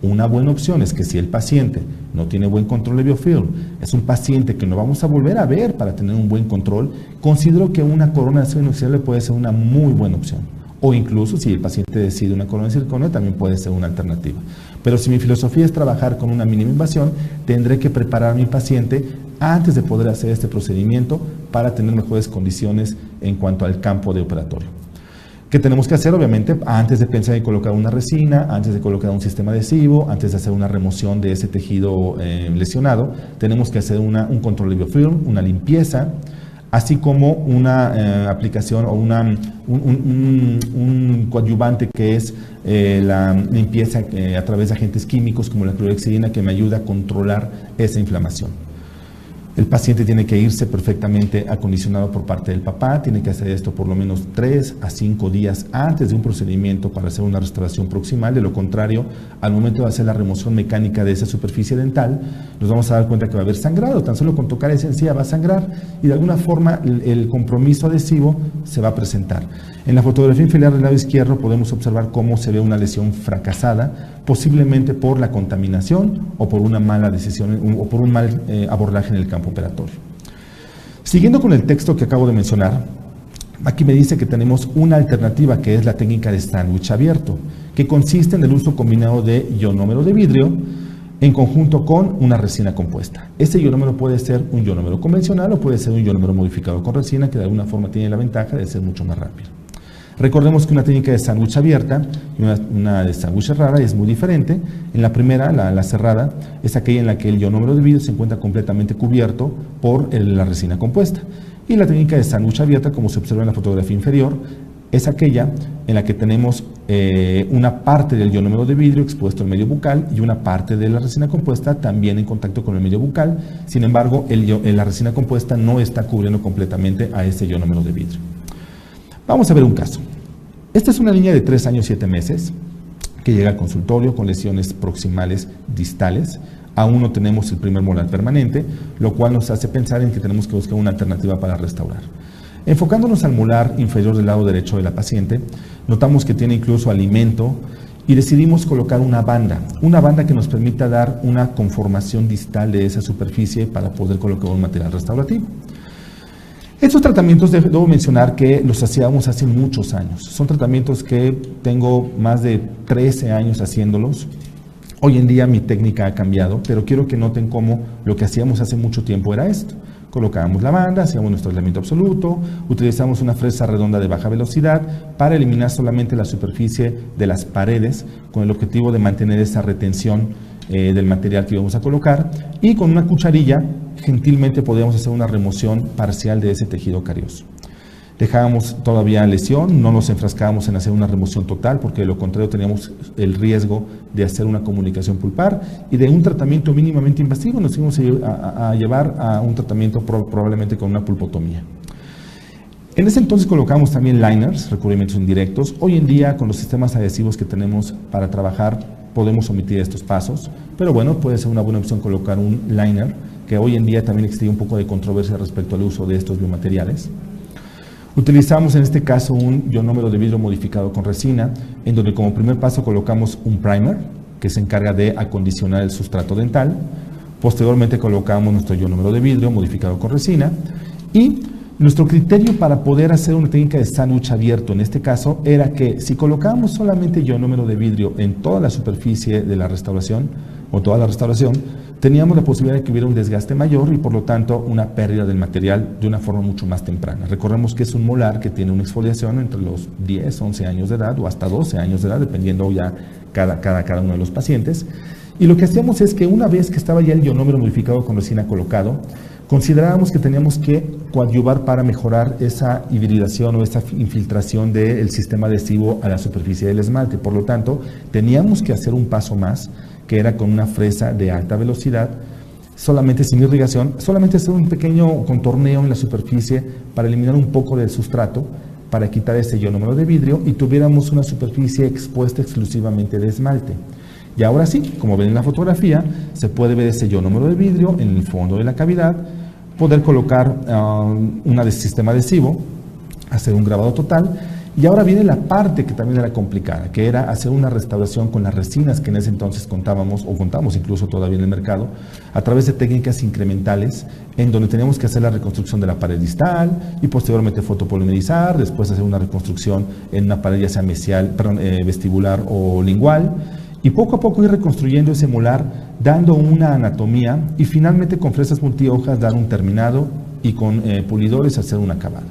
Una buena opción es que si el paciente no tiene buen control de biofilm, es un paciente que no vamos a volver a ver para tener un buen control, considero que una corona de acero inoxidable puede ser una muy buena opción. O incluso si el paciente decide una corona de circonio, también puede ser una alternativa. Pero si mi filosofía es trabajar con una mínima invasión, tendré que preparar a mi paciente antes de poder hacer este procedimiento para tener mejores condiciones en cuanto al campo de operatorio. ¿Qué tenemos que hacer? Obviamente, antes de pensar en colocar una resina, antes de colocar un sistema adhesivo, antes de hacer una remoción de ese tejido lesionado, tenemos que hacer un control de biofilm, una limpieza, así como una aplicación o un coadyuvante que es la limpieza a través de agentes químicos como la clorhexidina, que me ayuda a controlar esa inflamación. El paciente tiene que irse perfectamente acondicionado por parte del papá, tiene que hacer esto por lo menos 3 a 5 días antes de un procedimiento para hacer una restauración proximal. De lo contrario, al momento de hacer la remoción mecánica de esa superficie dental, nos vamos a dar cuenta que va a haber sangrado. Tan solo con tocar esa encía va a sangrar y de alguna forma el compromiso adhesivo se va a presentar. En la fotografía inferior del lado izquierdo podemos observar cómo se ve una lesión fracasada, posiblemente por la contaminación o por una mala decisión o por un mal abordaje en el campo operatorio. Siguiendo con el texto que acabo de mencionar, aquí me dice que tenemos una alternativa que es la técnica de sándwich abierto, que consiste en el uso combinado de ionómero de vidrio en conjunto con una resina compuesta. Este ionómero puede ser un ionómero convencional o puede ser un ionómero modificado con resina, que de alguna forma tiene la ventaja de ser mucho más rápido. Recordemos que una técnica de sándwich abierta y una de sándwich cerrada es muy diferente. En la primera, la cerrada, es aquella en la que el ionómero de vidrio se encuentra completamente cubierto por la resina compuesta. Y la técnica de sándwich abierta, como se observa en la fotografía inferior, es aquella en la que tenemos una parte del ionómero de vidrio expuesto al medio bucal y una parte de la resina compuesta también en contacto con el medio bucal. Sin embargo, la resina compuesta no está cubriendo completamente a ese ionómero de vidrio. Vamos a ver un caso. Esta es una niña de 3 años 7 meses que llega al consultorio con lesiones proximales distales. Aún no tenemos el primer molar permanente, lo cual nos hace pensar en que tenemos que buscar una alternativa para restaurar. Enfocándonos al molar inferior del lado derecho de la paciente, notamos que tiene incluso alimento y decidimos colocar una banda que nos permita dar una conformación distal de esa superficie para poder colocar un material restaurativo. Estos tratamientos debo mencionar que los hacíamos hace muchos años. Son tratamientos que tengo más de 13 años haciéndolos. Hoy en día mi técnica ha cambiado, pero quiero que noten cómo lo que hacíamos hace mucho tiempo era esto. Colocábamos la banda, hacíamos nuestro aislamiento absoluto, utilizamos una fresa redonda de baja velocidad para eliminar solamente la superficie de las paredes con el objetivo de mantener esa retención del material que íbamos a colocar, y con una cucharilla gentilmente podíamos hacer una remoción parcial de ese tejido carioso. Dejábamos todavía lesión, no nos enfrascábamos en hacer una remoción total, porque de lo contrario teníamos el riesgo de hacer una comunicación pulpar, y de un tratamiento mínimamente invasivo nos íbamos a llevar a un tratamiento probablemente con una pulpotomía. En ese entonces colocamos también liners, recubrimientos indirectos. Hoy en día, con los sistemas adhesivos que tenemos para trabajar, podemos omitir estos pasos, pero bueno, puede ser una buena opción colocar un liner, que hoy en día también existe un poco de controversia respecto al uso de estos biomateriales. Utilizamos en este caso un ionómero de vidrio modificado con resina, en donde como primer paso colocamos un primer, que se encarga de acondicionar el sustrato dental. Posteriormente colocamos nuestro ionómero de vidrio modificado con resina, y nuestro criterio para poder hacer una técnica de sándwich abierto en este caso era que si colocábamos solamente ionómero de vidrio en toda la superficie de la restauración o toda la restauración, teníamos la posibilidad de que hubiera un desgaste mayor y por lo tanto una pérdida del material de una forma mucho más temprana. Recordemos que es un molar que tiene una exfoliación entre los 10, 11 años de edad o hasta 12 años de edad, dependiendo ya cada uno de los pacientes. Y lo que hacíamos es que una vez que estaba ya el ionómero modificado con resina colocado, considerábamos que teníamos que coadyuvar para mejorar esa hibridación o esa infiltración del sistema adhesivo a la superficie del esmalte. Por lo tanto, teníamos que hacer un paso más, que era con una fresa de alta velocidad, solamente sin irrigación, solamente hacer un pequeño contorneo en la superficie para eliminar un poco del sustrato, para quitar ese ionómero de vidrio y tuviéramos una superficie expuesta exclusivamente de esmalte. Y ahora sí, como ven en la fotografía, se puede ver ese ionómero de vidrio en el fondo de la cavidad, poder colocar un sistema adhesivo, hacer un grabado total. Y ahora viene la parte que también era complicada, que era hacer una restauración con las resinas que en ese entonces contamos incluso todavía en el mercado, a través de técnicas incrementales, en donde teníamos que hacer la reconstrucción de la pared distal y posteriormente fotopolimerizar, después hacer una reconstrucción en una pared ya sea vestibular o lingual, y poco a poco ir reconstruyendo ese molar, dando una anatomía y finalmente con fresas multihojas dar un terminado y con pulidores hacer un acabado.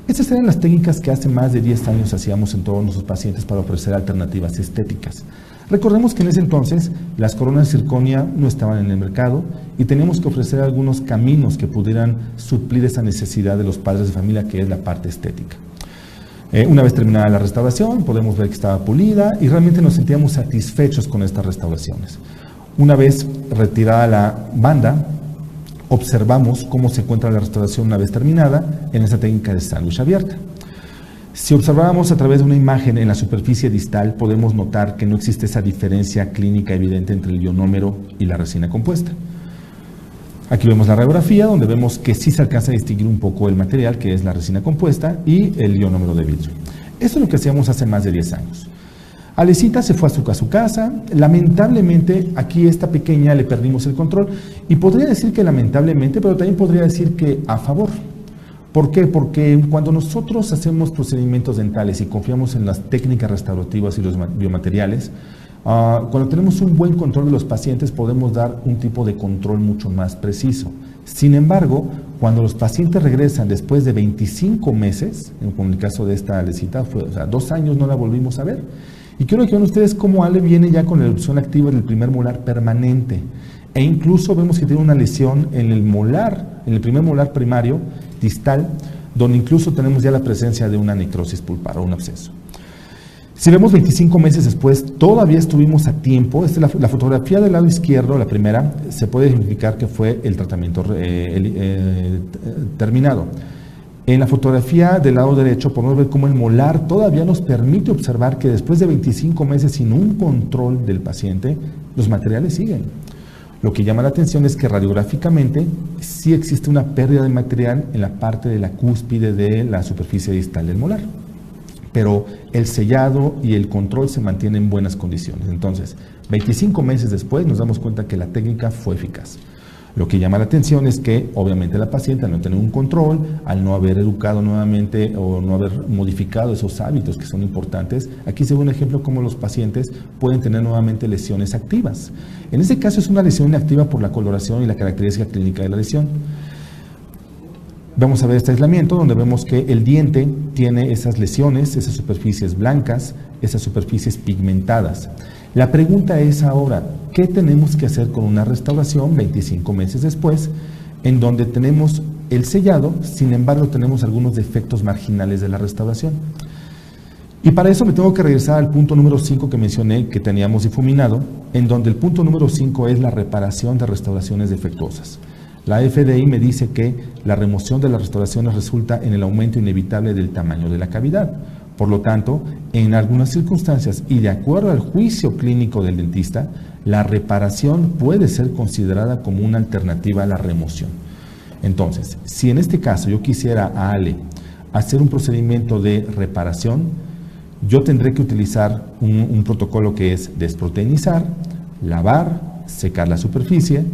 Estas eran las técnicas que hace más de 10 años hacíamos en todos nuestros pacientes para ofrecer alternativas estéticas. Recordemos que en ese entonces las coronas de circonia no estaban en el mercado y teníamos que ofrecer algunos caminos que pudieran suplir esa necesidad de los padres de familia, que es la parte estética. Una vez terminada la restauración, podemos ver que estaba pulida y realmente nos sentíamos satisfechos con estas restauraciones. Una vez retirada la banda, observamos cómo se encuentra la restauración una vez terminada en esta técnica de sándwich abierta. Si observamos a través de una imagen en la superficie distal, podemos notar que no existe esa diferencia clínica evidente entre el ionómero y la resina compuesta. Aquí vemos la radiografía, donde vemos que sí se alcanza a distinguir un poco el material, que es la resina compuesta, y el ionómero de vidrio. Esto es lo que hacíamos hace más de 10 años. Alecita se fue a su casa. Lamentablemente, aquí esta pequeña le perdimos el control. Y podría decir que lamentablemente, pero también podría decir que a favor. ¿Por qué? Porque cuando nosotros hacemos procedimientos dentales y confiamos en las técnicas restaurativas y los biomateriales, cuando tenemos un buen control de los pacientes, podemos dar un tipo de control mucho más preciso. Sin embargo, cuando los pacientes regresan después de 25 meses, como en el caso de esta Alecita, 2 años no la volvimos a ver. Y quiero que vean ustedes cómo Ale viene ya con la erupción activa del primer molar permanente. E incluso vemos que tiene una lesión en el molar, en el primer molar primario, distal, donde incluso tenemos ya la presencia de una necrosis pulpar o un absceso. Si vemos 25 meses después, todavía estuvimos a tiempo. Esta es la fotografía del lado izquierdo, la primera, se puede identificar que fue el tratamiento terminado. En la fotografía del lado derecho podemos ver cómo el molar todavía nos permite observar que después de 25 meses sin un control del paciente, los materiales siguen. Lo que llama la atención es que radiográficamente sí existe una pérdida de material en la parte de la cúspide de la superficie distal del molar. Pero el sellado y el control se mantienen en buenas condiciones. Entonces, 25 meses después nos damos cuenta que la técnica fue eficaz. Lo que llama la atención es que, obviamente, la paciente, al no tener un control, al no haber educado nuevamente o no haber modificado esos hábitos que son importantes, aquí se ve un ejemplo cómo los pacientes pueden tener nuevamente lesiones activas. En este caso es una lesión inactiva por la coloración y la característica clínica de la lesión. Vamos a ver este aislamiento donde vemos que el diente tiene esas lesiones, esas superficies blancas, esas superficies pigmentadas. La pregunta es ahora, ¿qué tenemos que hacer con una restauración 25 meses después, en donde tenemos el sellado, sin embargo tenemos algunos defectos marginales de la restauración? Y para eso me tengo que regresar al punto número 5 que mencioné, que teníamos difuminado, en donde el punto número 5 es la reparación de restauraciones defectuosas. La FDI me dice que la remoción de las restauraciones resulta en el aumento inevitable del tamaño de la cavidad. Por lo tanto, en algunas circunstancias y de acuerdo al juicio clínico del dentista, la reparación puede ser considerada como una alternativa a la remoción. Entonces, si en este caso yo quisiera a Ale hacer un procedimiento de reparación, yo tendré que utilizar un protocolo que es desproteinizar, lavar, secar la superficie,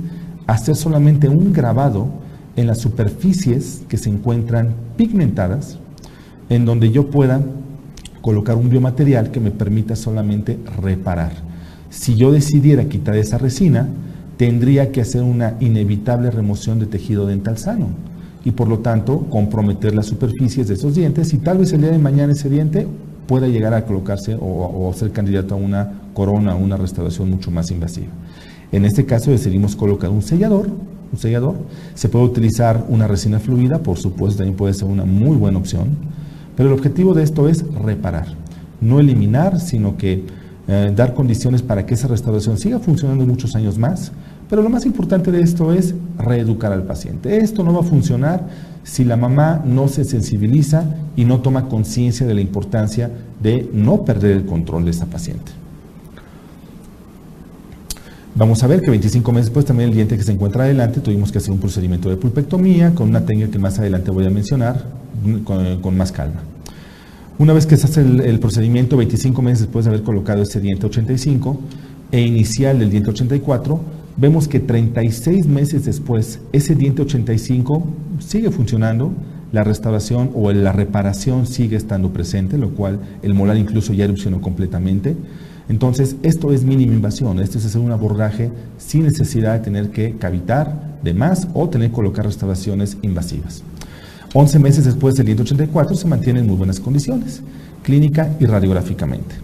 hacer solamente un grabado en las superficies que se encuentran pigmentadas, en donde yo pueda colocar un biomaterial que me permita solamente reparar. Si yo decidiera quitar esa resina, tendría que hacer una inevitable remoción de tejido dental sano y por lo tanto comprometer las superficies de esos dientes y tal vez el día de mañana ese diente pueda llegar a colocarse o ser candidato a una corona o una restauración mucho más invasiva. En este caso decidimos colocar un sellador. Se puede utilizar una resina fluida, por supuesto también puede ser una muy buena opción, pero el objetivo de esto es reparar, no eliminar, sino que dar condiciones para que esa restauración siga funcionando muchos años más, pero lo más importante de esto es reeducar al paciente. Esto no va a funcionar si la mamá no se sensibiliza y no toma conciencia de la importancia de no perder el control de esa paciente. Vamos a ver que 25 meses después también el diente que se encuentra adelante tuvimos que hacer un procedimiento de pulpectomía con una técnica que más adelante voy a mencionar con más calma. Una vez que se hace el procedimiento, 25 meses después de haber colocado ese diente 85 e inicial del diente 84, vemos que 36 meses después ese diente 85 sigue funcionando, la restauración o la reparación sigue estando presente, lo cual el molar incluso ya erupcionó completamente. Entonces, esto es mínima invasión, esto es hacer un abordaje sin necesidad de tener que cavitar de más o tener que colocar restauraciones invasivas. 11 meses después del diente 84 se mantiene en muy buenas condiciones, clínica y radiográficamente.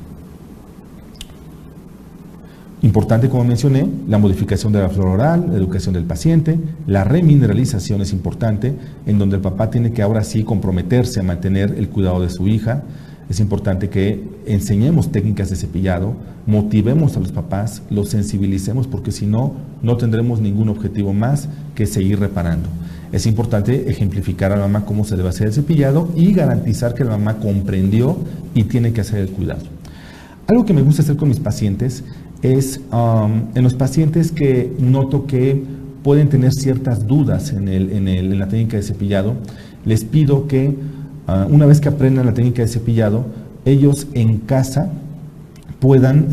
Importante, como mencioné, la modificación de la flora oral, la educación del paciente, la remineralización es importante, en donde el papá tiene que ahora sí comprometerse a mantener el cuidado de su hija. Es importante que enseñemos técnicas de cepillado, motivemos a los papás, los sensibilicemos, porque si no, no tendremos ningún objetivo más que seguir reparando. Es importante ejemplificar a la mamá cómo se debe hacer el cepillado y garantizar que la mamá comprendió y tiene que hacer el cuidado. Algo que me gusta hacer con mis pacientes es, en los pacientes que noto que pueden tener ciertas dudas en la técnica de cepillado, les pido que una vez que aprendan la técnica de cepillado, ellos en casa puedan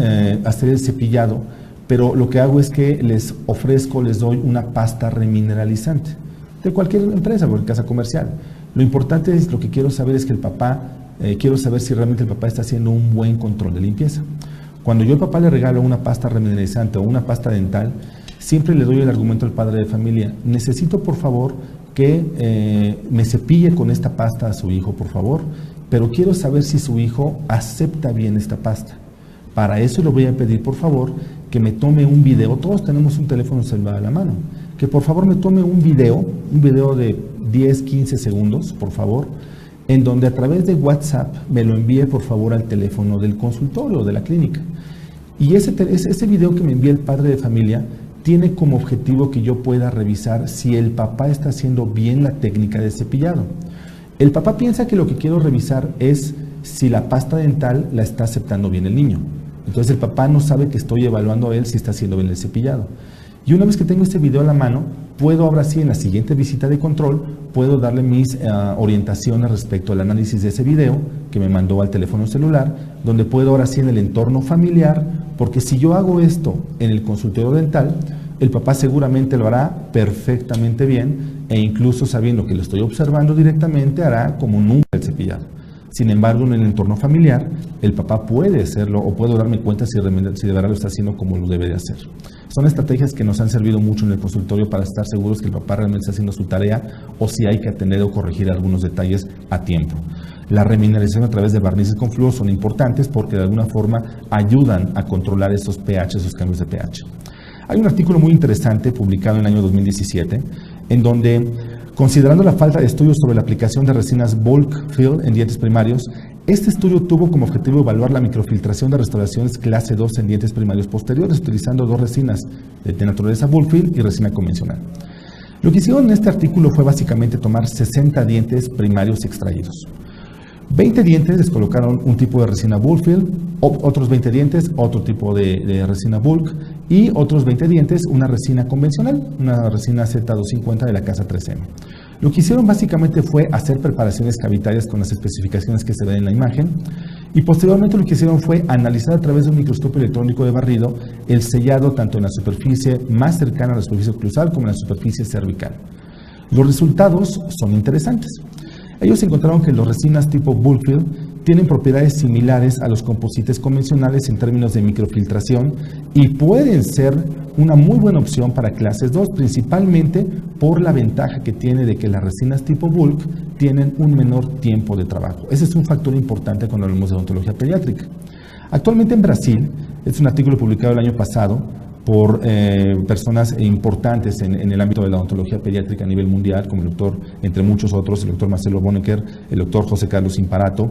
hacer el cepillado, pero lo que hago es que les ofrezco, les doy una pasta remineralizante de cualquier empresa, cualquier casa comercial. Lo importante es, lo que quiero saber es que el papá, quiero saber si realmente el papá está haciendo un buen control de limpieza. Cuando yo al papá le regalo una pasta remineralizante o una pasta dental, siempre le doy el argumento al padre de familia: necesito por favor que me cepille con esta pasta a su hijo, por favor, pero quiero saber si su hijo acepta bien esta pasta. Para eso le voy a pedir por favor que me tome un video, todos tenemos un teléfono celular a la mano, que por favor me tome un video de 10, 15 segundos, por favor, en donde a través de WhatsApp me lo envíe por favor al teléfono del consultorio o de la clínica. Y ese video que me envía el padre de familia tiene como objetivo que yo pueda revisar si el papá está haciendo bien la técnica de cepillado. El papá piensa que lo que quiero revisar es si la pasta dental la está aceptando bien el niño. Entonces el papá no sabe que estoy evaluando a él si está haciendo bien el cepillado. Y una vez que tengo este video a la mano, puedo ahora sí, en la siguiente visita de control, puedo darle mis orientaciones respecto al análisis de ese video que me mandó al teléfono celular, donde puedo ahora sí en el entorno familiar, porque si yo hago esto en el consultorio dental, el papá seguramente lo hará perfectamente bien e incluso sabiendo que lo estoy observando directamente, hará como nunca el cepillado. Sin embargo, en el entorno familiar, el papá puede hacerlo o puedo darme cuenta si de verdad lo está haciendo como lo debe de hacer. Son estrategias que nos han servido mucho en el consultorio para estar seguros que el papá realmente está haciendo su tarea o si hay que atender o corregir algunos detalles a tiempo. La remineralización a través de barnices con flúor son importantes porque de alguna forma ayudan a controlar esos pH, esos cambios de pH. Hay un artículo muy interesante publicado en el año 2017 en donde, considerando la falta de estudios sobre la aplicación de resinas bulk fill en dientes primarios, este estudio tuvo como objetivo evaluar la microfiltración de restauraciones clase 2 en dientes primarios posteriores, utilizando dos resinas de naturaleza bulk fill y resina convencional. Lo que hicieron en este artículo fue básicamente tomar 60 dientes primarios extraídos. 20 dientes les colocaron un tipo de resina bulk fill, otros 20 dientes otro tipo de resina bulk y otros 20 dientes una resina convencional, una resina Z250 de la casa 3M. Lo que hicieron básicamente fue hacer preparaciones cavitarias con las especificaciones que se ven en la imagen y posteriormente lo que hicieron fue analizar a través de un microscopio electrónico de barrido el sellado tanto en la superficie más cercana a la superficie oclusal como en la superficie cervical. Los resultados son interesantes. Ellos encontraron que las resinas tipo bulk fill tienen propiedades similares a los composites convencionales en términos de microfiltración y pueden ser una muy buena opción para clases 2, principalmente por la ventaja que tiene de que las resinas tipo bulk tienen un menor tiempo de trabajo. Ese es un factor importante cuando hablamos de odontología pediátrica. Actualmente en Brasil, es un artículo publicado el año pasado por personas importantes en el ámbito de la odontología pediátrica a nivel mundial, como el doctor, entre muchos otros, el doctor Marcelo Bonecker, el doctor José Carlos Imparato.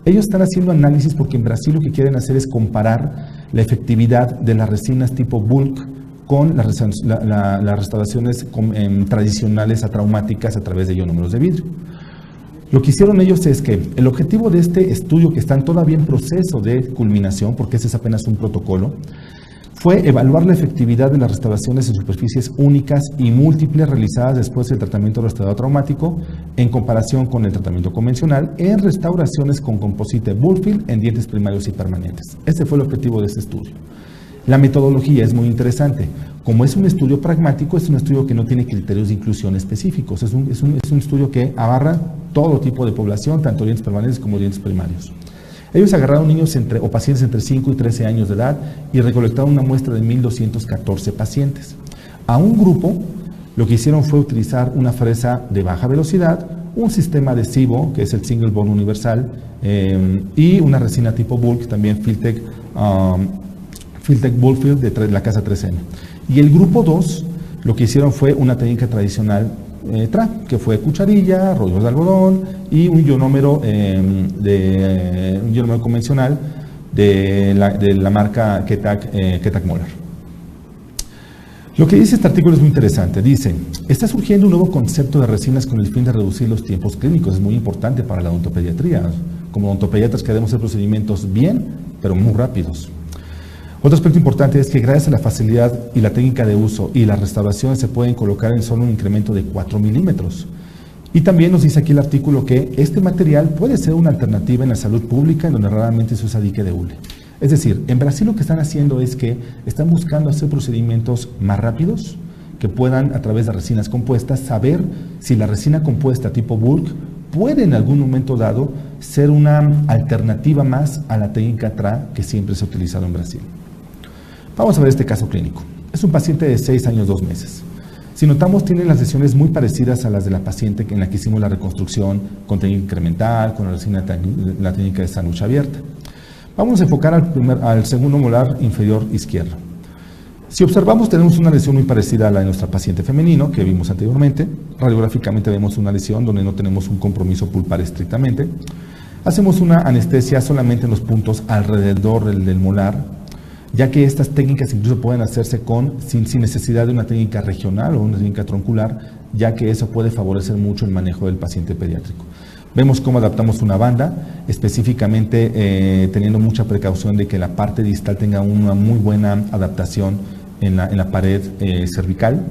Ellos están haciendo análisis porque en Brasil lo que quieren hacer es comparar la efectividad de las resinas tipo bulk con las restauraciones tradicionales atraumáticas a través de ionómeros de vidrio. Lo que hicieron ellos es que el objetivo de este estudio, que están todavía en proceso de culminación, porque ese es apenas un protocolo, fue evaluar la efectividad de las restauraciones en superficies únicas y múltiples realizadas después del tratamiento restaurador traumático en comparación con el tratamiento convencional en restauraciones con composite bulk fill en dientes primarios y permanentes. Este fue el objetivo de este estudio. La metodología es muy interesante. Como es un estudio pragmático, es un estudio que no tiene criterios de inclusión específicos. Es un estudio que abarca todo tipo de población, tanto dientes permanentes como dientes primarios. Ellos agarraron niños o pacientes entre 5 y 13 años de edad y recolectaron una muestra de 1,214 pacientes. A un grupo, lo que hicieron fue utilizar una fresa de baja velocidad, un sistema adhesivo, que es el Single Bond Universal, y una resina tipo bulk, también Filtek Bullfield de la casa 3M. Y el grupo 2, lo que hicieron fue una técnica tradicional TRA, que fue cucharilla, rollos de algodón y un ionómero, convencional de la marca Ketak Moller. Lo que dice este artículo es muy interesante. Dice, está surgiendo un nuevo concepto de resinas con el fin de reducir los tiempos clínicos. Es muy importante para la odontopediatría. Como odontopediatras queremos hacer procedimientos bien, pero muy rápidos. Otro aspecto importante es que gracias a la facilidad y la técnica de uso y las restauraciones se pueden colocar en solo un incremento de 4 milímetros. Y también nos dice aquí el artículo que este material puede ser una alternativa en la salud pública en donde raramente se usa dique de hule. Es decir, en Brasil lo que están haciendo es que están buscando hacer procedimientos más rápidos que puedan, a través de resinas compuestas, saber si la resina compuesta tipo bulk puede en algún momento dado ser una alternativa más a la técnica TRA que siempre se ha utilizado en Brasil. Vamos a ver este caso clínico. Es un paciente de 6 años, 2 meses. Si notamos, tiene las lesiones muy parecidas a las de la paciente en la que hicimos la reconstrucción con técnica incremental, con la técnica de sándwich abierta. Vamos a enfocar al segundo molar inferior izquierdo. Si observamos, tenemos una lesión muy parecida a la de nuestra paciente femenino, que vimos anteriormente. Radiográficamente vemos una lesión donde no tenemos un compromiso pulpar estrictamente. Hacemos una anestesia solamente en los puntos alrededor del molar, ya que estas técnicas incluso pueden hacerse sin necesidad de una técnica regional o una técnica troncular, ya que eso puede favorecer mucho el manejo del paciente pediátrico. Vemos cómo adaptamos una banda, específicamente teniendo mucha precaución de que la parte distal tenga una muy buena adaptación en la pared cervical.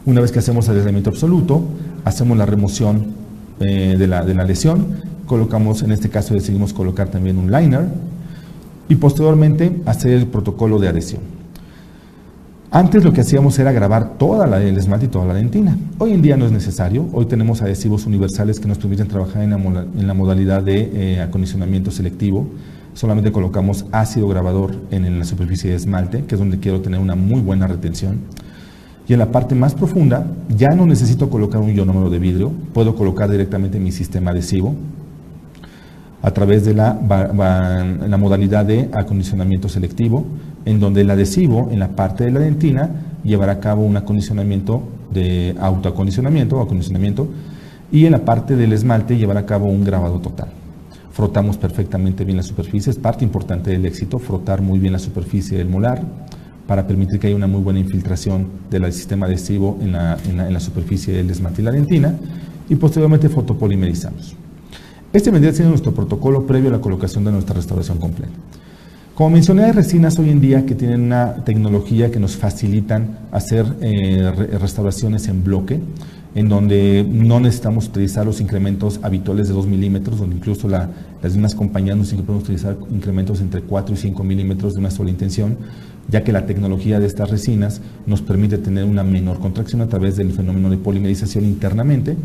Una vez que hacemos el aislamiento absoluto, hacemos la remoción de la lesión, colocamos, en este caso decidimos colocar también un liner, y posteriormente hacer el protocolo de adhesión. Antes lo que hacíamos era grabar el esmalte y toda la dentina. Hoy en día no es necesario. Hoy tenemos adhesivos universales que nos permiten trabajar en la modalidad de acondicionamiento selectivo. Solamente colocamos ácido grabador en la superficie de esmalte, que es donde quiero tener una muy buena retención. Y en la parte más profunda ya no necesito colocar un ionómero de vidrio. Puedo colocar directamente mi sistema adhesivo a través de la modalidad de acondicionamiento selectivo, en donde el adhesivo en la parte de la dentina llevará a cabo un acondicionamiento de autoacondicionamiento o acondicionamiento, y en la parte del esmalte llevará a cabo un grabado total. Frotamos perfectamente bien la superficie, es parte importante del éxito, frotar muy bien la superficie del molar para permitir que haya una muy buena infiltración del sistema adhesivo en la superficie del esmalte y la dentina, y posteriormente fotopolimerizamos. Este vendría siendo nuestro protocolo previo a la colocación de nuestra restauración completa. Como mencioné, hay resinas hoy en día que tienen una tecnología que nos facilitan hacer restauraciones en bloque, en donde no necesitamos utilizar los incrementos habituales de 2 milímetros, donde incluso las mismas compañías nos dicen que podemos utilizar incrementos entre 4 y 5 milímetros de una sola intención, ya que la tecnología de estas resinas nos permite tener una menor contracción a través del fenómeno de polimerización internamente.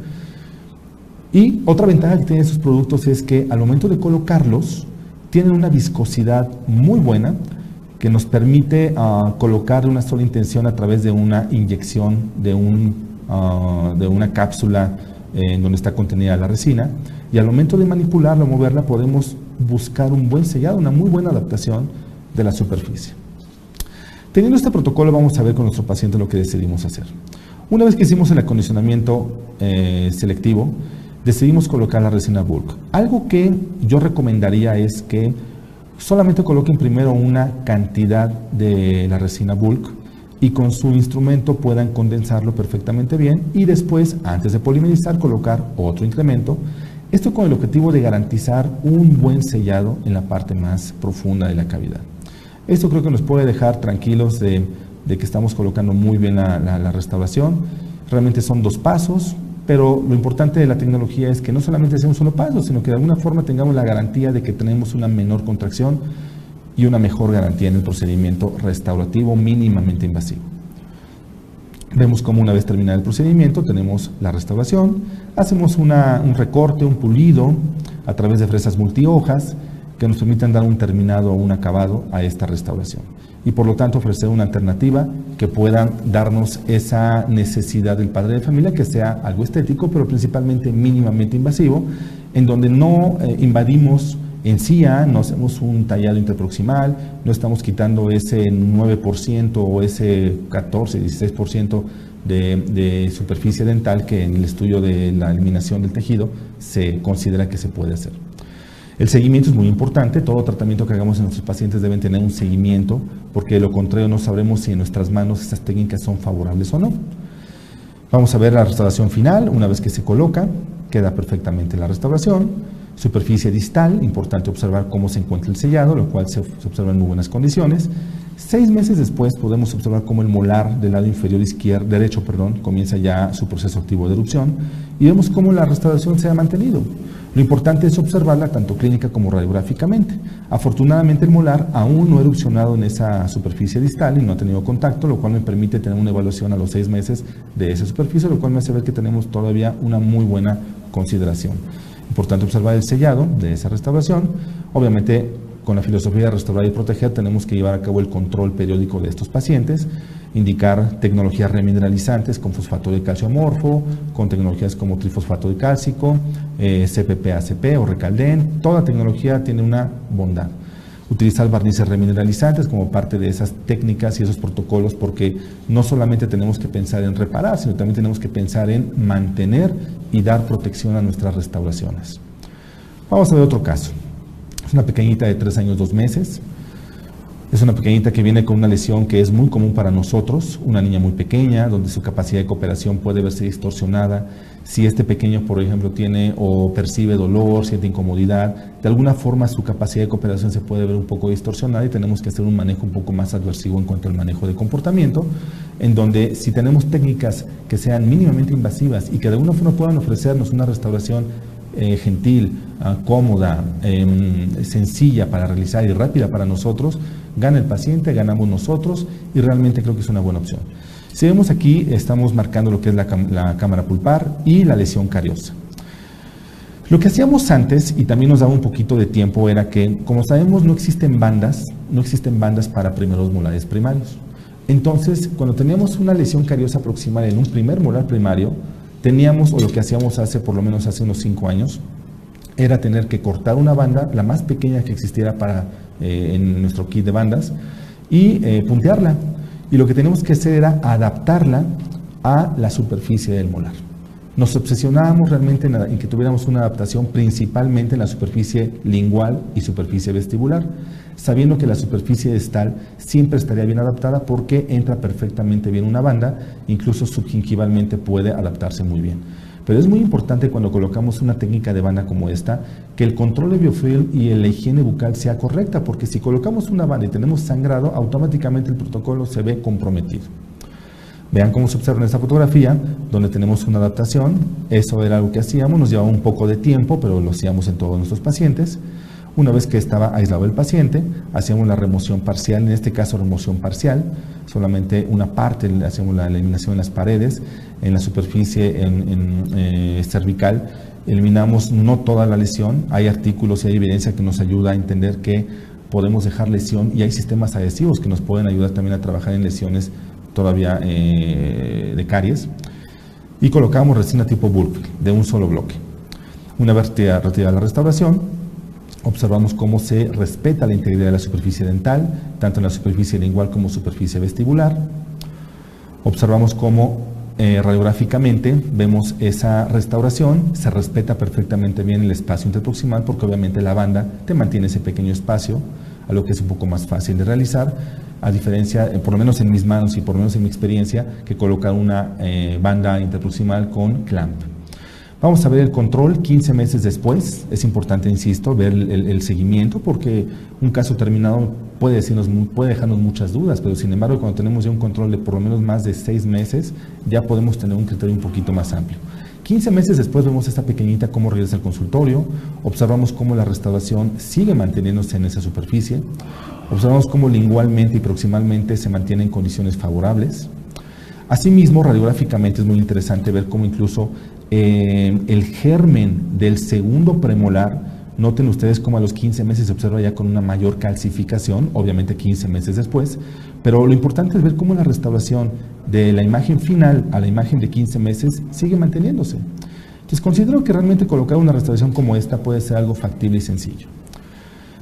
Y otra ventaja que tienen estos productos es que al momento de colocarlos tienen una viscosidad muy buena que nos permite colocar de una sola intención a través de una inyección de una cápsula en donde está contenida la resina, y al momento de manipularla o moverla podemos buscar un buen sellado, una muy buena adaptación de la superficie. Teniendo este protocolo, vamos a ver con nuestro paciente lo que decidimos hacer. Una vez que hicimos el acondicionamiento selectivo, decidimos colocar la resina bulk. Algo que yo recomendaría es que solamente coloquen primero una cantidad de la resina bulk y con su instrumento puedan condensarlo perfectamente bien, y después, antes de polimerizar, colocar otro incremento. Esto con el objetivo de garantizar un buen sellado en la parte más profunda de la cavidad. Esto creo que nos puede dejar tranquilos de que estamos colocando muy bien la restauración. Realmente son 2 pasos. Pero lo importante de la tecnología es que no solamente sea un solo paso, sino que de alguna forma tengamos la garantía de que tenemos una menor contracción y una mejor garantía en el procedimiento restaurativo mínimamente invasivo. Vemos cómo una vez terminado el procedimiento tenemos la restauración, hacemos un recorte, un pulido a través de fresas multihojas que nos permitan dar un terminado o un acabado a esta restauración. y por lo tanto ofrecer una alternativa que pueda darnos esa necesidad del padre de familia, que sea algo estético, pero principalmente mínimamente invasivo, en donde no invadimos encía, no hacemos un tallado interproximal, no estamos quitando ese 9% o ese 14, 16% de superficie dental que en el estudio de la eliminación del tejido se considera que se puede hacer. El seguimiento es muy importante. Todo tratamiento que hagamos en nuestros pacientes deben tener un seguimiento, porque de lo contrario no sabremos si en nuestras manos estas técnicas son favorables o no. Vamos a ver la restauración final. Una vez que se coloca, queda perfectamente la restauración. Superficie distal, importante observar cómo se encuentra el sellado, lo cual se observa en muy buenas condiciones. 6 meses después podemos observar cómo el molar del lado inferior derecho comienza ya su proceso activo de erupción, y vemos cómo la restauración se ha mantenido. Lo importante es observarla tanto clínica como radiográficamente. Afortunadamente el molar aún no ha erupcionado en esa superficie distal y no ha tenido contacto, lo cual me permite tener una evaluación a los 6 meses de esa superficie, lo cual me hace ver que tenemos todavía una muy buena consideración. Importante observar el sellado de esa restauración. Obviamente, con la filosofía de restaurar y proteger, tenemos que llevar a cabo el control periódico de estos pacientes, indicar tecnologías remineralizantes con fosfato de calcio amorfo, con tecnologías como trifosfato de cálcico, CPP-ACP o Recalden. Toda tecnología tiene una bondad. Utilizar barnices remineralizantes como parte de esas técnicas y esos protocolos, porque no solamente tenemos que pensar en reparar, sino también tenemos que pensar en mantener y dar protección a nuestras restauraciones. Vamos a ver otro caso. Es una pequeñita de 3 años, 2 meses. Es una pequeñita que viene con una lesión que es muy común para nosotros, una niña muy pequeña, donde su capacidad de cooperación puede verse distorsionada. Si este pequeño, por ejemplo, tiene o percibe dolor, siente incomodidad, de alguna forma su capacidad de cooperación se puede ver un poco distorsionada y tenemos que hacer un manejo un poco más adversivo en cuanto al manejo de comportamiento, en donde si tenemos técnicas que sean mínimamente invasivas y que de alguna forma puedan ofrecernos una restauración gentil, cómoda, sencilla para realizar y rápida para nosotros, gana el paciente, ganamos nosotros, y realmente creo que es una buena opción. Si vemos aquí, estamos marcando lo que es la cámara pulpar y la lesión cariosa. Lo que hacíamos antes, y también nos daba un poquito de tiempo, era que, como sabemos, no existen bandas para primeros molares primarios. Entonces, cuando teníamos una lesión cariosa proximal en un primer molar primario, teníamos, o lo que hacíamos por lo menos hace unos 5 años, era tener que cortar una banda, la más pequeña que existiera en nuestro kit de bandas, y puntearla. Y lo que teníamos que hacer era adaptarla a la superficie del molar. Nos obsesionábamos realmente en que tuviéramos una adaptación principalmente en la superficie lingual y superficie vestibular, sabiendo que la superficie distal siempre estaría bien adaptada porque entra perfectamente bien una banda, incluso subgingivalmente puede adaptarse muy bien. Pero es muy importante cuando colocamos una técnica de banda como esta, que el control de biofilm y la higiene bucal sea correcta, porque si colocamos una banda y tenemos sangrado, automáticamente el protocolo se ve comprometido. Vean cómo se observa en esta fotografía, donde tenemos una adaptación. Eso era algo que hacíamos, nos llevaba un poco de tiempo, pero lo hacíamos en todos nuestros pacientes. Una vez que estaba aislado el paciente, hacíamos la remoción parcial, en este caso remoción parcial, solamente una parte, hacemos la eliminación en las paredes, en la superficie cervical, eliminamos no toda la lesión. Hay artículos y hay evidencia que nos ayuda a entender que podemos dejar lesión, y hay sistemas adhesivos que nos pueden ayudar también a trabajar en lesiones todavía de caries, y colocamos resina tipo bulk de un solo bloque. Una vez retirada la restauración, observamos cómo se respeta la integridad de la superficie dental, tanto en la superficie lingual como superficie vestibular. Observamos cómo radiográficamente vemos esa restauración, se respeta perfectamente bien el espacio interproximal, porque obviamente la banda te mantiene ese pequeño espacio, a lo que es un poco más fácil de realizar, a diferencia, por lo menos en mis manos y por lo menos en mi experiencia, que colocar una banda interproximal con clamp. Vamos a ver el control 15 meses después. Es importante, insisto, ver el seguimiento, porque un caso terminado puede dejarnos muchas dudas, pero sin embargo, cuando tenemos ya un control de por lo menos más de 6 meses, ya podemos tener un criterio un poquito más amplio. 15 meses después vemos esta pequeñita cómo regresa al consultorio, observamos cómo la restauración sigue manteniéndose en esa superficie, observamos cómo lingualmente y proximalmente se mantiene en condiciones favorables. Asimismo, radiográficamente es muy interesante ver cómo incluso el germen del segundo premolar Noten ustedes cómo a los 15 meses se observa ya con una mayor calcificación, obviamente 15 meses después, pero lo importante es ver cómo la restauración de la imagen final a la imagen de 15 meses sigue manteniéndose. Entonces considero que realmente colocar una restauración como esta puede ser algo factible y sencillo.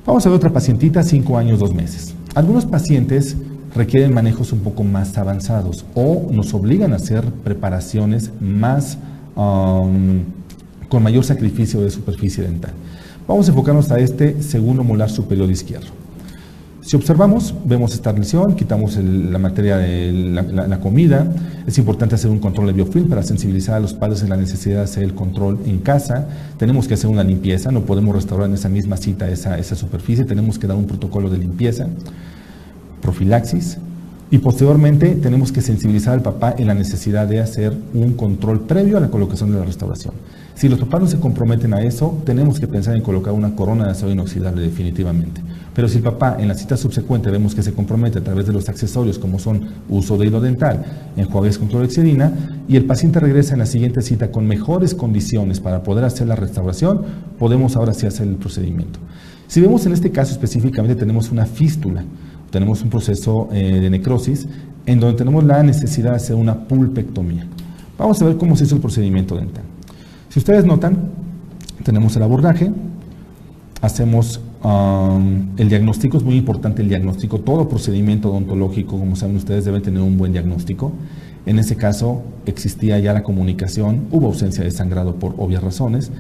Vamos a ver otra pacientita, 5 años, 2 meses. Algunos pacientes requieren manejos un poco más avanzados o nos obligan a hacer preparaciones más con mayor sacrificio de superficie dental. Vamos a enfocarnos a este segundo molar superior izquierdo. Si observamos, vemos esta lesión, quitamos la materia de la comida. Es importante hacer un control de biofilm para sensibilizar a los padres en la necesidad de hacer el control en casa. Tenemos que hacer una limpieza, no podemos restaurar en esa misma cita esa superficie, tenemos que dar un protocolo de limpieza, profilaxis, y posteriormente tenemos que sensibilizar al papá en la necesidad de hacer un control previo a la colocación de la restauración. Si los papás no se comprometen a eso, tenemos que pensar en colocar una corona de acero inoxidable definitivamente. Pero si el papá en la cita subsecuente vemos que se compromete a través de los accesorios como son uso de hilo dental, enjuagues con clorhexidina, y el paciente regresa en la siguiente cita con mejores condiciones para poder hacer la restauración, podemos ahora sí hacer el procedimiento. Si vemos en este caso específicamente tenemos una fístula, tenemos un proceso de necrosis en donde tenemos la necesidad de hacer una pulpectomía. Vamos a ver cómo se hizo el procedimiento dental. Si ustedes notan, tenemos el abordaje, hacemos el diagnóstico, es muy importante el diagnóstico, todo procedimiento odontológico, como saben ustedes, debe tener un buen diagnóstico. En ese caso existía ya la comunicación, hubo ausencia de sangrado por obvias razones,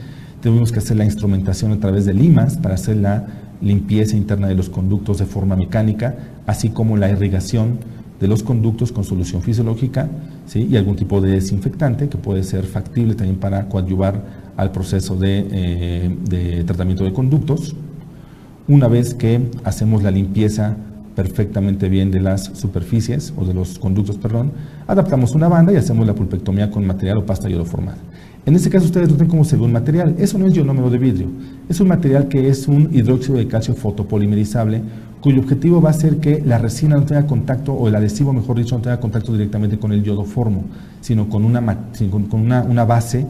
tuvimos que hacer la instrumentación a través de limas para hacer la limpieza interna de los conductos de forma mecánica, así como la irrigación de los conductos con solución fisiológica, ¿sí? Y algún tipo de desinfectante que puede ser factible también para coadyuvar al proceso de tratamiento de conductos. Una vez que hacemos la limpieza perfectamente bien de las superficies o de los conductos, adaptamos una banda y hacemos la pulpectomía con material o pasta iodoformada. En este caso ustedes noten cómo se ve un material. Eso no es ionómero de vidrio, es un material que es un hidróxido de calcio fotopolimerizable, cuyo objetivo va a ser que la resina no tenga contacto, o el adhesivo, mejor dicho, no tenga contacto directamente con el iodoformo, sino con una base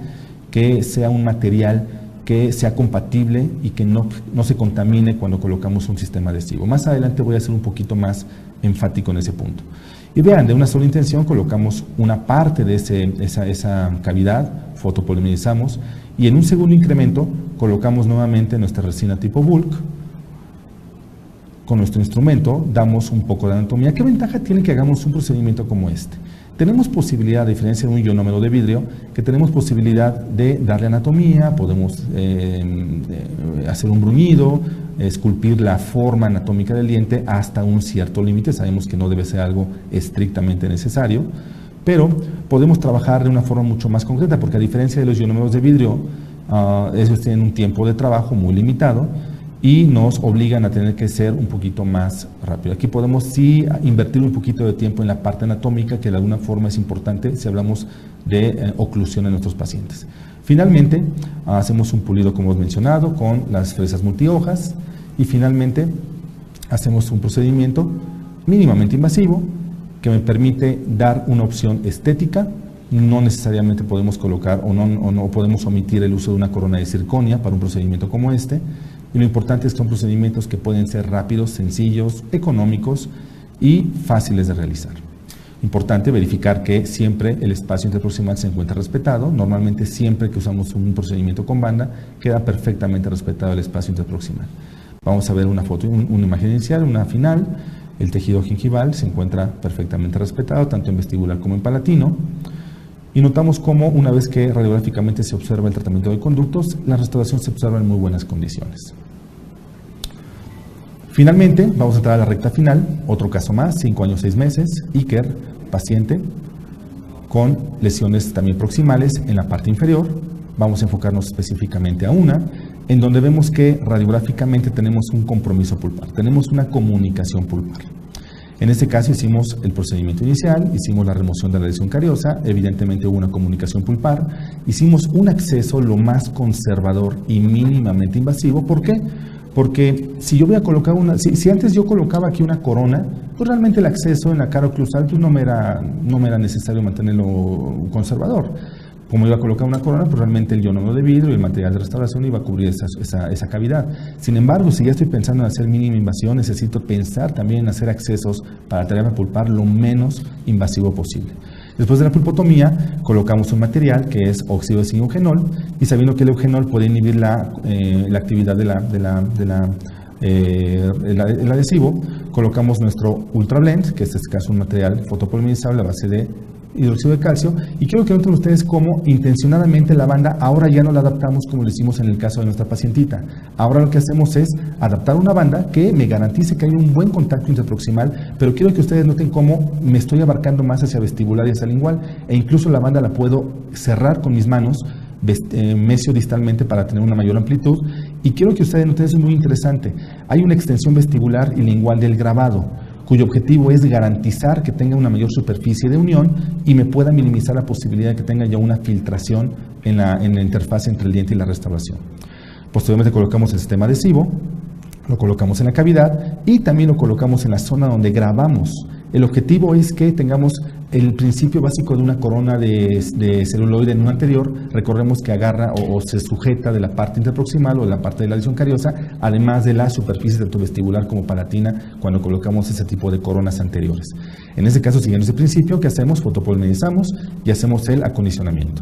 que sea un material que sea compatible y que no se contamine cuando colocamos un sistema adhesivo. Más adelante voy a ser un poquito más enfático en ese punto. Y vean, de una sola intención colocamos una parte de esa cavidad, fotopolimerizamos, y en un segundo incremento colocamos nuevamente nuestra resina tipo bulk. Con nuestro instrumento damos un poco de anatomía. ¿Qué ventaja tiene que hagamos un procedimiento como este? Tenemos posibilidad, a diferencia de un ionómero de vidrio, que tenemos posibilidad de darle anatomía, podemos hacer un bruñido, esculpir la forma anatómica del diente hasta un cierto límite. Sabemos que no debe ser algo estrictamente necesario, pero podemos trabajar de una forma mucho más concreta, porque a diferencia de los ionómeros de vidrio, ellos tienen un tiempo de trabajo muy limitado y nos obligan a tener que ser un poquito más rápido. Aquí podemos sí invertir un poquito de tiempo en la parte anatómica, que de alguna forma es importante si hablamos de oclusión en nuestros pacientes. Finalmente, hacemos un pulido, como hemos mencionado, con las fresas multihojas, y finalmente hacemos un procedimiento mínimamente invasivo que me permite dar una opción estética. No necesariamente podemos colocar o no podemos omitir el uso de una corona de circonia para un procedimiento como este. Y lo importante es que son procedimientos que pueden ser rápidos, sencillos, económicos y fáciles de realizar. Importante verificar que siempre el espacio interproximal se encuentra respetado. Normalmente siempre que usamos un procedimiento con banda queda perfectamente respetado el espacio interproximal. Vamos a ver una foto, una imagen inicial, una final. El tejido gingival se encuentra perfectamente respetado, tanto en vestibular como en palatino. Y notamos cómo una vez que radiográficamente se observa el tratamiento de conductos, la restauración se observa en muy buenas condiciones. Finalmente, vamos a entrar a la recta final, otro caso más, 5 años 6 meses, Iker, paciente con lesiones también proximales en la parte inferior. Vamos a enfocarnos específicamente a una, en donde vemos que radiográficamente tenemos un compromiso pulpar, tenemos una comunicación pulpar. En este caso hicimos el procedimiento inicial, hicimos la remoción de la lesión cariosa, evidentemente hubo una comunicación pulpar, hicimos un acceso lo más conservador y mínimamente invasivo. ¿Por qué? Porque si yo voy a colocar si antes yo colocaba aquí una corona, pues realmente el acceso en la cara oclusal pues no me era necesario mantenerlo conservador. Como iba a colocar una corona, pues realmente el ionómero de vidrio y el material de restauración iba a cubrir esa cavidad. Sin embargo, si ya estoy pensando en hacer mínima invasión, necesito pensar también en hacer accesos para la terapia pulpar lo menos invasivo posible. Después de la pulpotomía, colocamos un material que es óxido de zinc eugenol, y sabiendo que el eugenol puede inhibir la actividad el adhesivo, colocamos nuestro UltraBlend, que es en este caso un material fotopolimerizable a base de hidróxido de calcio, y quiero que noten ustedes cómo intencionadamente la banda ahora ya no la adaptamos como lo hicimos en el caso de nuestra pacientita. Ahora lo que hacemos es adaptar una banda que me garantice que hay un buen contacto interproximal, pero quiero que ustedes noten cómo me estoy abarcando más hacia vestibular y hacia lingual, e incluso la banda la puedo cerrar con mis manos mesiodistalmente para tener una mayor amplitud. Y quiero que ustedes noten, es muy interesante, hay una extensión vestibular y lingual del grabado, cuyo objetivo es garantizar que tenga una mayor superficie de unión y me pueda minimizar la posibilidad de que tenga ya una filtración en la interfaz entre el diente y la restauración. Posteriormente colocamos el sistema adhesivo, lo colocamos en la cavidad y también lo colocamos en la zona donde grabamos. El objetivo es que tengamos el principio básico de una corona de celuloide en un anterior. Recordemos que agarra o se sujeta de la parte interproximal o de la parte de la lesión cariosa, además de la superficie vestibular como palatina cuando colocamos ese tipo de coronas anteriores. En este caso, siguiendo ese principio, ¿qué hacemos? Fotopolimerizamos y hacemos el acondicionamiento.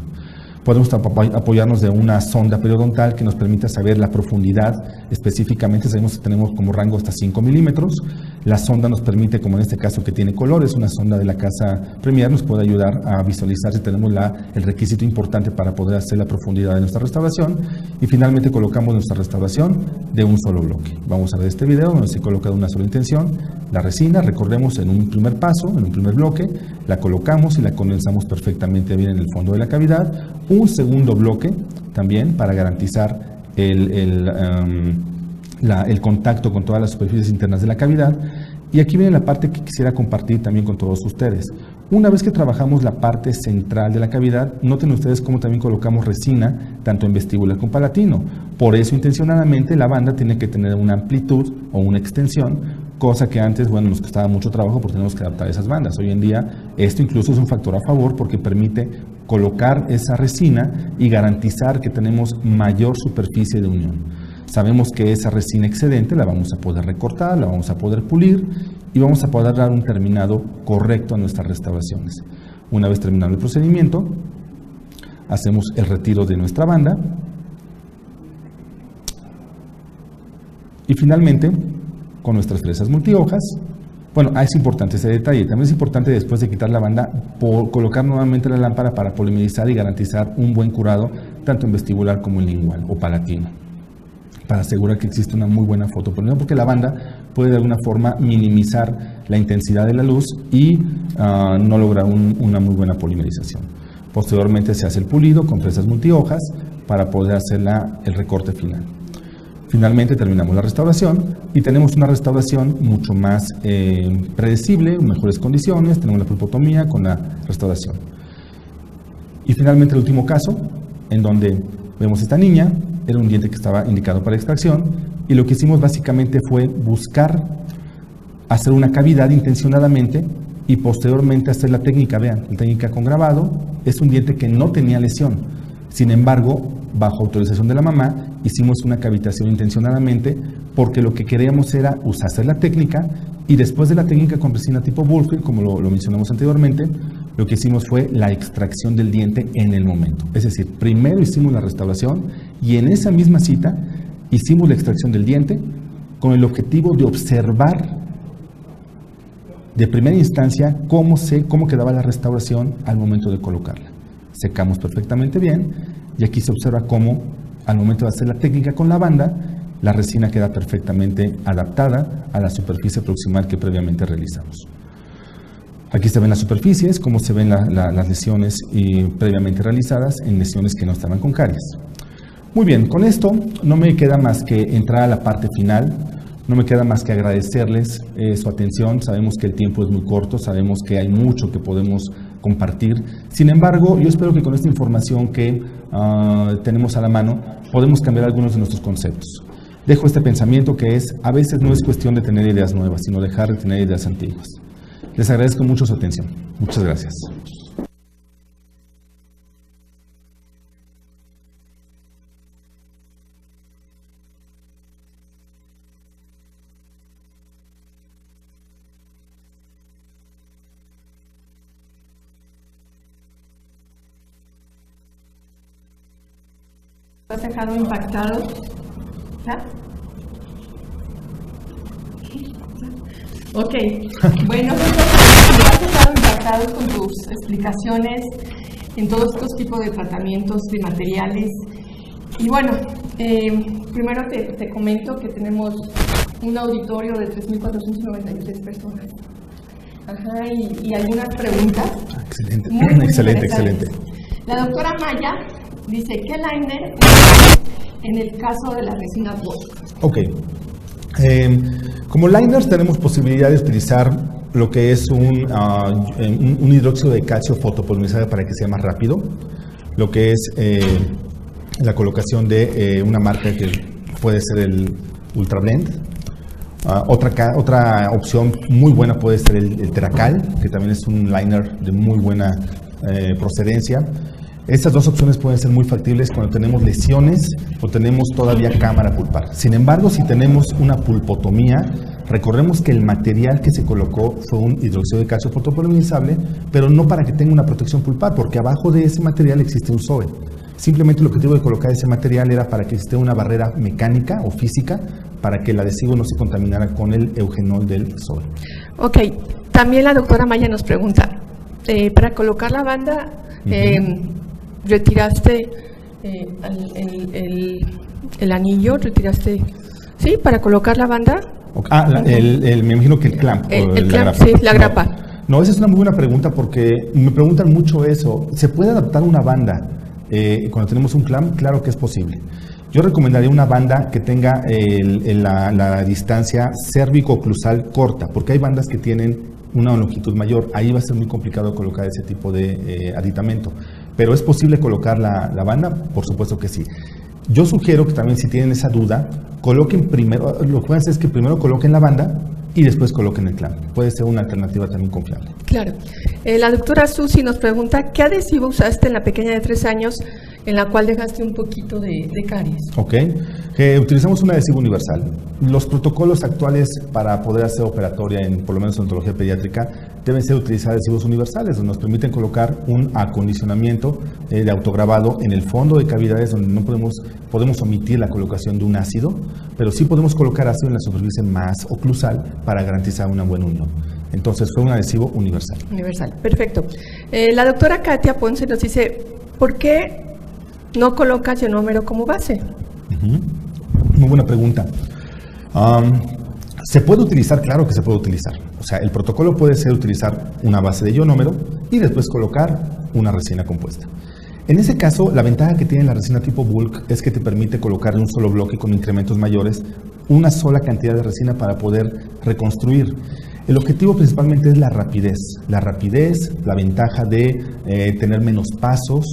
Podemos apoyarnos de una sonda periodontal que nos permita saber la profundidad. Específicamente sabemos que tenemos como rango hasta 5 milímetros. La sonda nos permite, como en este caso que tiene colores, una sonda de la casa Premier, nos puede ayudar a visualizar si tenemos el requisito importante para poder hacer la profundidad de nuestra restauración. Y finalmente colocamos nuestra restauración de un solo bloque. Vamos a ver este video donde se coloca de una sola intención la resina. Recordemos, en un primer paso, en un primer bloque, la colocamos y la condensamos perfectamente bien en el fondo de la cavidad. Un segundo bloque también para garantizar el contacto con todas las superficies internas de la cavidad. Y aquí viene la parte que quisiera compartir también con todos ustedes. Una vez que trabajamos la parte central de la cavidad, noten ustedes cómo también colocamos resina tanto en vestibular como palatino. Por eso intencionadamente la banda tiene que tener una amplitud o una extensión, cosa que antes, bueno, nos costaba mucho trabajo porque tenemos que adaptar esas bandas. Hoy en día esto incluso es un factor a favor porque permite colocar esa resina y garantizar que tenemos mayor superficie de unión. Sabemos que esa resina excedente la vamos a poder recortar, la vamos a poder pulir y vamos a poder dar un terminado correcto a nuestras restauraciones. Una vez terminado el procedimiento, hacemos el retiro de nuestra banda y finalmente, con nuestras fresas multihojas, bueno, es importante ese detalle. También es importante, después de quitar la banda, colocar nuevamente la lámpara para polimerizar y garantizar un buen curado tanto en vestibular como en lingual o palatino, para asegurar que existe una muy buena fotopolimería, porque la banda puede de alguna forma minimizar la intensidad de la luz y no lograr una muy buena polimerización. Posteriormente se hace el pulido con fresas multihojas para poder hacer el recorte final. Finalmente terminamos la restauración y tenemos una restauración mucho más predecible, en mejores condiciones. Tenemos la pulpotomía con la restauración. Y finalmente el último caso, en donde vemos esta niña, era un diente que estaba indicado para extracción y lo que hicimos básicamente fue buscar hacer una cavidad intencionadamente y posteriormente hacer la técnica, vean, la técnica con grabado. Es un diente que no tenía lesión, sin embargo, bajo autorización de la mamá, hicimos una cavitación intencionadamente porque lo que queríamos era hacer la técnica y después de la técnica con resina tipo Bullfield, como lo mencionamos anteriormente, lo que hicimos fue la extracción del diente en el momento. Es decir, primero hicimos la restauración y en esa misma cita hicimos la extracción del diente con el objetivo de observar de primera instancia cómo quedaba la restauración al momento de colocarla. Secamos perfectamente bien y aquí se observa cómo al momento de hacer la técnica con la banda, la resina queda perfectamente adaptada a la superficie proximal que previamente realizamos. Aquí se ven las superficies, cómo se ven las lesiones previamente realizadas en lesiones que no estaban con caries. Muy bien, con esto no me queda más que entrar a la parte final. No me queda más que agradecerles su atención. Sabemos que el tiempo es muy corto, sabemos que hay mucho que podemos compartir. Sin embargo, yo espero que con esta información que tenemos a la mano, podemos cambiar algunos de nuestros conceptos. Dejo este pensamiento que es, a veces no es cuestión de tener ideas nuevas, sino dejar de tener ideas antiguas. Les agradezco mucho su atención. Muchas gracias. ¿Has dejado impactado? ¿Ya? Ok, bueno, nos has dejado impactados con tus explicaciones en todos estos tipos de tratamientos de materiales. Y bueno, primero te comento que tenemos un auditorio de 3.493 personas. Ajá, y algunas preguntas. Excelente, muy excelente. La doctora Maya dice, ¿qué liner en el caso de la resina Bulk? Ok. Como liners tenemos posibilidad de utilizar lo que es un hidróxido de calcio fotopolimerizado para que sea más rápido, lo que es la colocación de una marca que puede ser el Ultra Blend. Otra opción muy buena puede ser el Teracal, que también es un liner de muy buena procedencia. Estas dos opciones pueden ser muy factibles cuando tenemos lesiones o tenemos todavía cámara pulpar. Sin embargo, si tenemos una pulpotomía, recordemos que el material que se colocó fue un hidróxido de calcio fotopolimerizable, pero no para que tenga una protección pulpar, porque abajo de ese material existe un SOE. Simplemente el objetivo de colocar ese material era para que exista una barrera mecánica o física para que el adhesivo no se contaminara con el eugenol del SOE. Ok, también la doctora Maya nos pregunta, para colocar la banda, retiraste el anillo, retiraste, ¿sí? Para colocar la banda. Me imagino que el clamp. El clamp, sí, la grapa. No, esa es una muy buena pregunta porque me preguntan mucho eso. ¿Se puede adaptar una banda cuando tenemos un clamp? Claro que es posible. Yo recomendaría una banda que tenga la distancia cérvico-oclusal corta, porque hay bandas que tienen una longitud mayor. Ahí va a ser muy complicado colocar ese tipo de aditamento. Pero ¿es posible colocar la banda? Por supuesto que sí. Yo sugiero que también, si tienen esa duda, coloquen primero, lo que pueden hacer es que primero coloquen la banda y después coloquen el clamp. Puede ser una alternativa también confiable. Claro. La doctora Susi nos pregunta, ¿qué adhesivo usaste en la pequeña de 3 años en la cual dejaste un poquito de caries? Ok. Utilizamos un adhesivo universal. Los protocolos actuales para poder hacer operatoria, por lo menos en odontología pediátrica, deben ser utilizar adhesivos universales, donde nos permiten colocar un acondicionamiento de autograbado en el fondo de cavidades donde no podemos omitir la colocación de un ácido, pero sí podemos colocar ácido en la superficie más oclusal para garantizar una buena unión. Entonces fue un adhesivo universal. Universal, perfecto. La doctora Katia Ponce nos dice, ¿por qué no colocas ionómero como base? Muy buena pregunta. ¿Se puede utilizar? Claro que se puede utilizar. O sea, el protocolo puede ser utilizar una base de ionómero y después colocar una resina compuesta. En ese caso, la ventaja que tiene la resina tipo bulk es que te permite colocar en un solo bloque con incrementos mayores una sola cantidad de resina para poder reconstruir. El objetivo principalmente es la rapidez, la ventaja de tener menos pasos.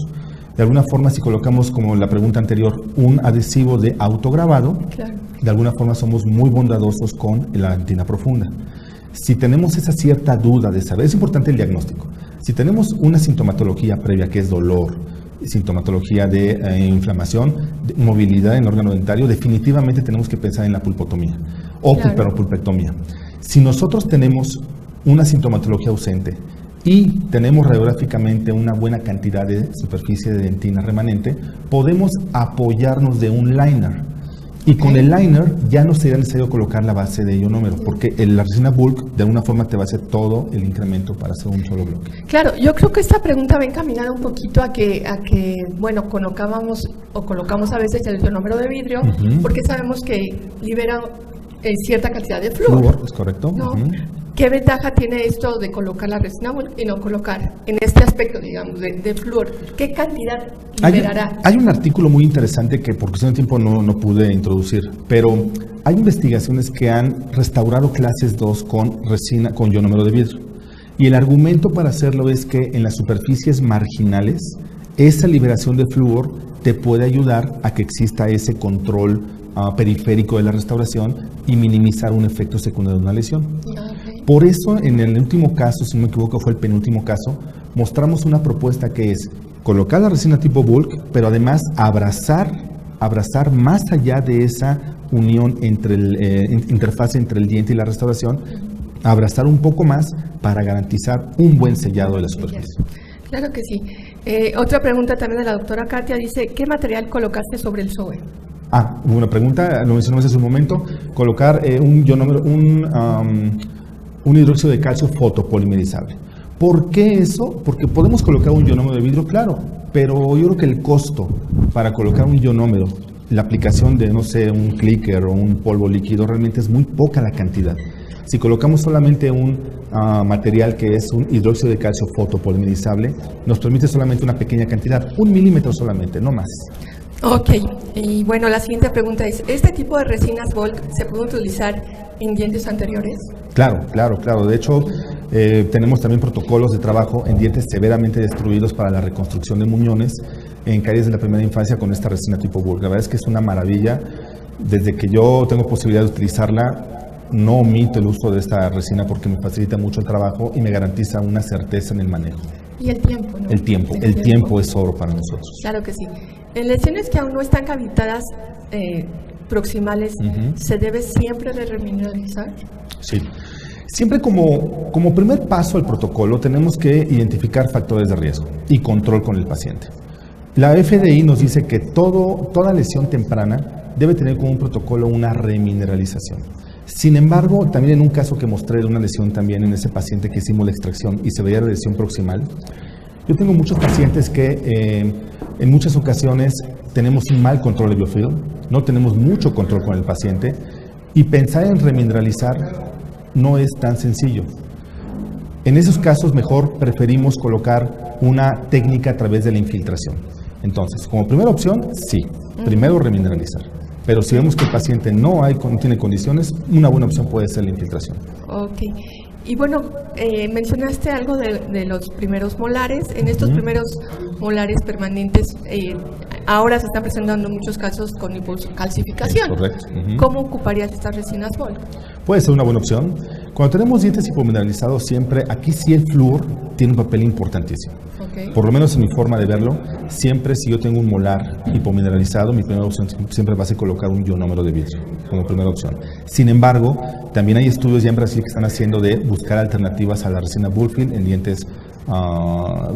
De alguna forma, si colocamos, como la pregunta anterior, un adhesivo de autograbado, claro, de alguna forma somos muy bondadosos con la dentina profunda. Si tenemos esa cierta duda de saber, es importante el diagnóstico. Si tenemos una sintomatología previa, que es dolor, sintomatología de inflamación, de movilidad en el órgano dentario, definitivamente tenemos que pensar en la pulpotomía o claro, pulpectomía. Si nosotros tenemos una sintomatología ausente y tenemos radiográficamente una buena cantidad de superficie de dentina remanente, podemos apoyarnos de un liner. Y con el liner ya no sería necesario colocar la base de ionómero, porque la resina bulk de alguna forma te va a hacer todo el incremento para hacer un solo bloque. Claro, yo creo que esta pregunta va encaminada un poquito a que bueno, colocamos a veces el ionómero de vidrio, porque sabemos que libera cierta cantidad de flúor. Es correcto. ¿No? ¿Qué ventaja tiene esto de colocar la resina bulk y no colocar en este aspecto, digamos, de flúor? ¿Qué cantidad liberará? Hay un artículo muy interesante que por cuestión de tiempo no pude introducir, pero hay investigaciones que han restaurado clases 2 con resina, con ionómero de vidrio. Y el argumento para hacerlo es que en las superficies marginales, esa liberación de flúor te puede ayudar a que exista ese control periférico de la restauración y minimizar un efecto secundario de una lesión. Por eso, en el último caso, si no me equivoco, fue el penúltimo caso, mostramos una propuesta que es colocar la resina tipo bulk, pero además abrazar más allá de esa unión entre interfaz entre el diente y la restauración, abrazar un poco más para garantizar un buen sellado de la superficie. Claro que sí. Otra pregunta también de la doctora Katia dice, ¿qué material colocaste sobre el SOE? Una pregunta, lo mencionamos hace un momento, colocar un hidróxido de calcio fotopolimerizable. ¿Por qué eso? Porque podemos colocar un ionómero de vidrio, claro, pero yo creo que el costo para colocar un ionómero, la aplicación de, no sé, un clicker o un polvo líquido, realmente es muy poca la cantidad. Si colocamos solamente un material que es un hidróxido de calcio fotopolimerizable, nos permite solamente una pequeña cantidad, 1 milímetro solamente, no más. Ok, y bueno, la siguiente pregunta es, ¿este tipo de resinas Volk se puede utilizar en dientes anteriores? Claro. De hecho, tenemos también protocolos de trabajo en dientes severamente destruidos para la reconstrucción de muñones en caries de la primera infancia con esta resina tipo Volk. La verdad es que es una maravilla. Desde que yo tengo posibilidad de utilizarla, no omito el uso de esta resina porque me facilita mucho el trabajo y me garantiza una certeza en el manejo. Y el tiempo, ¿no? El tiempo es oro para nosotros. Claro que sí. En lesiones que aún no están cavitadas proximales, ¿se debe siempre de remineralizar? Sí. Siempre como primer paso al protocolo tenemos que identificar factores de riesgo y control con el paciente. La FDI nos dice que toda lesión temprana debe tener como un protocolo una remineralización. Sin embargo, también en un caso que mostré de una lesión también en ese paciente que hicimos la extracción y se veía la lesión proximal, yo tengo muchos pacientes que en muchas ocasiones tenemos un mal control de biofilm, no tenemos mucho control con el paciente y pensar en remineralizar no es tan sencillo. En esos casos mejor preferimos colocar una técnica a través de la infiltración. Entonces, como primera opción, sí, primero remineralizar. Pero si vemos que el paciente no tiene condiciones, una buena opción puede ser la infiltración. Ok. Y bueno, mencionaste algo de los primeros molares. En estos primeros molares permanentes, ahora se están presentando muchos casos con hipocalcificación. Correcto. ¿Cómo ocuparías estas resinas Volk? Puede ser una buena opción. Cuando tenemos dientes hipomineralizados, siempre, aquí sí el flúor tiene un papel importantísimo. Okay. Por lo menos en mi forma de verlo, siempre si yo tengo un molar hipomineralizado, mi primera opción siempre va a ser colocar un ionómero de vidrio como primera opción. Sin embargo, también hay estudios ya en Brasil que están haciendo de buscar alternativas a la resina Bullfield en dientes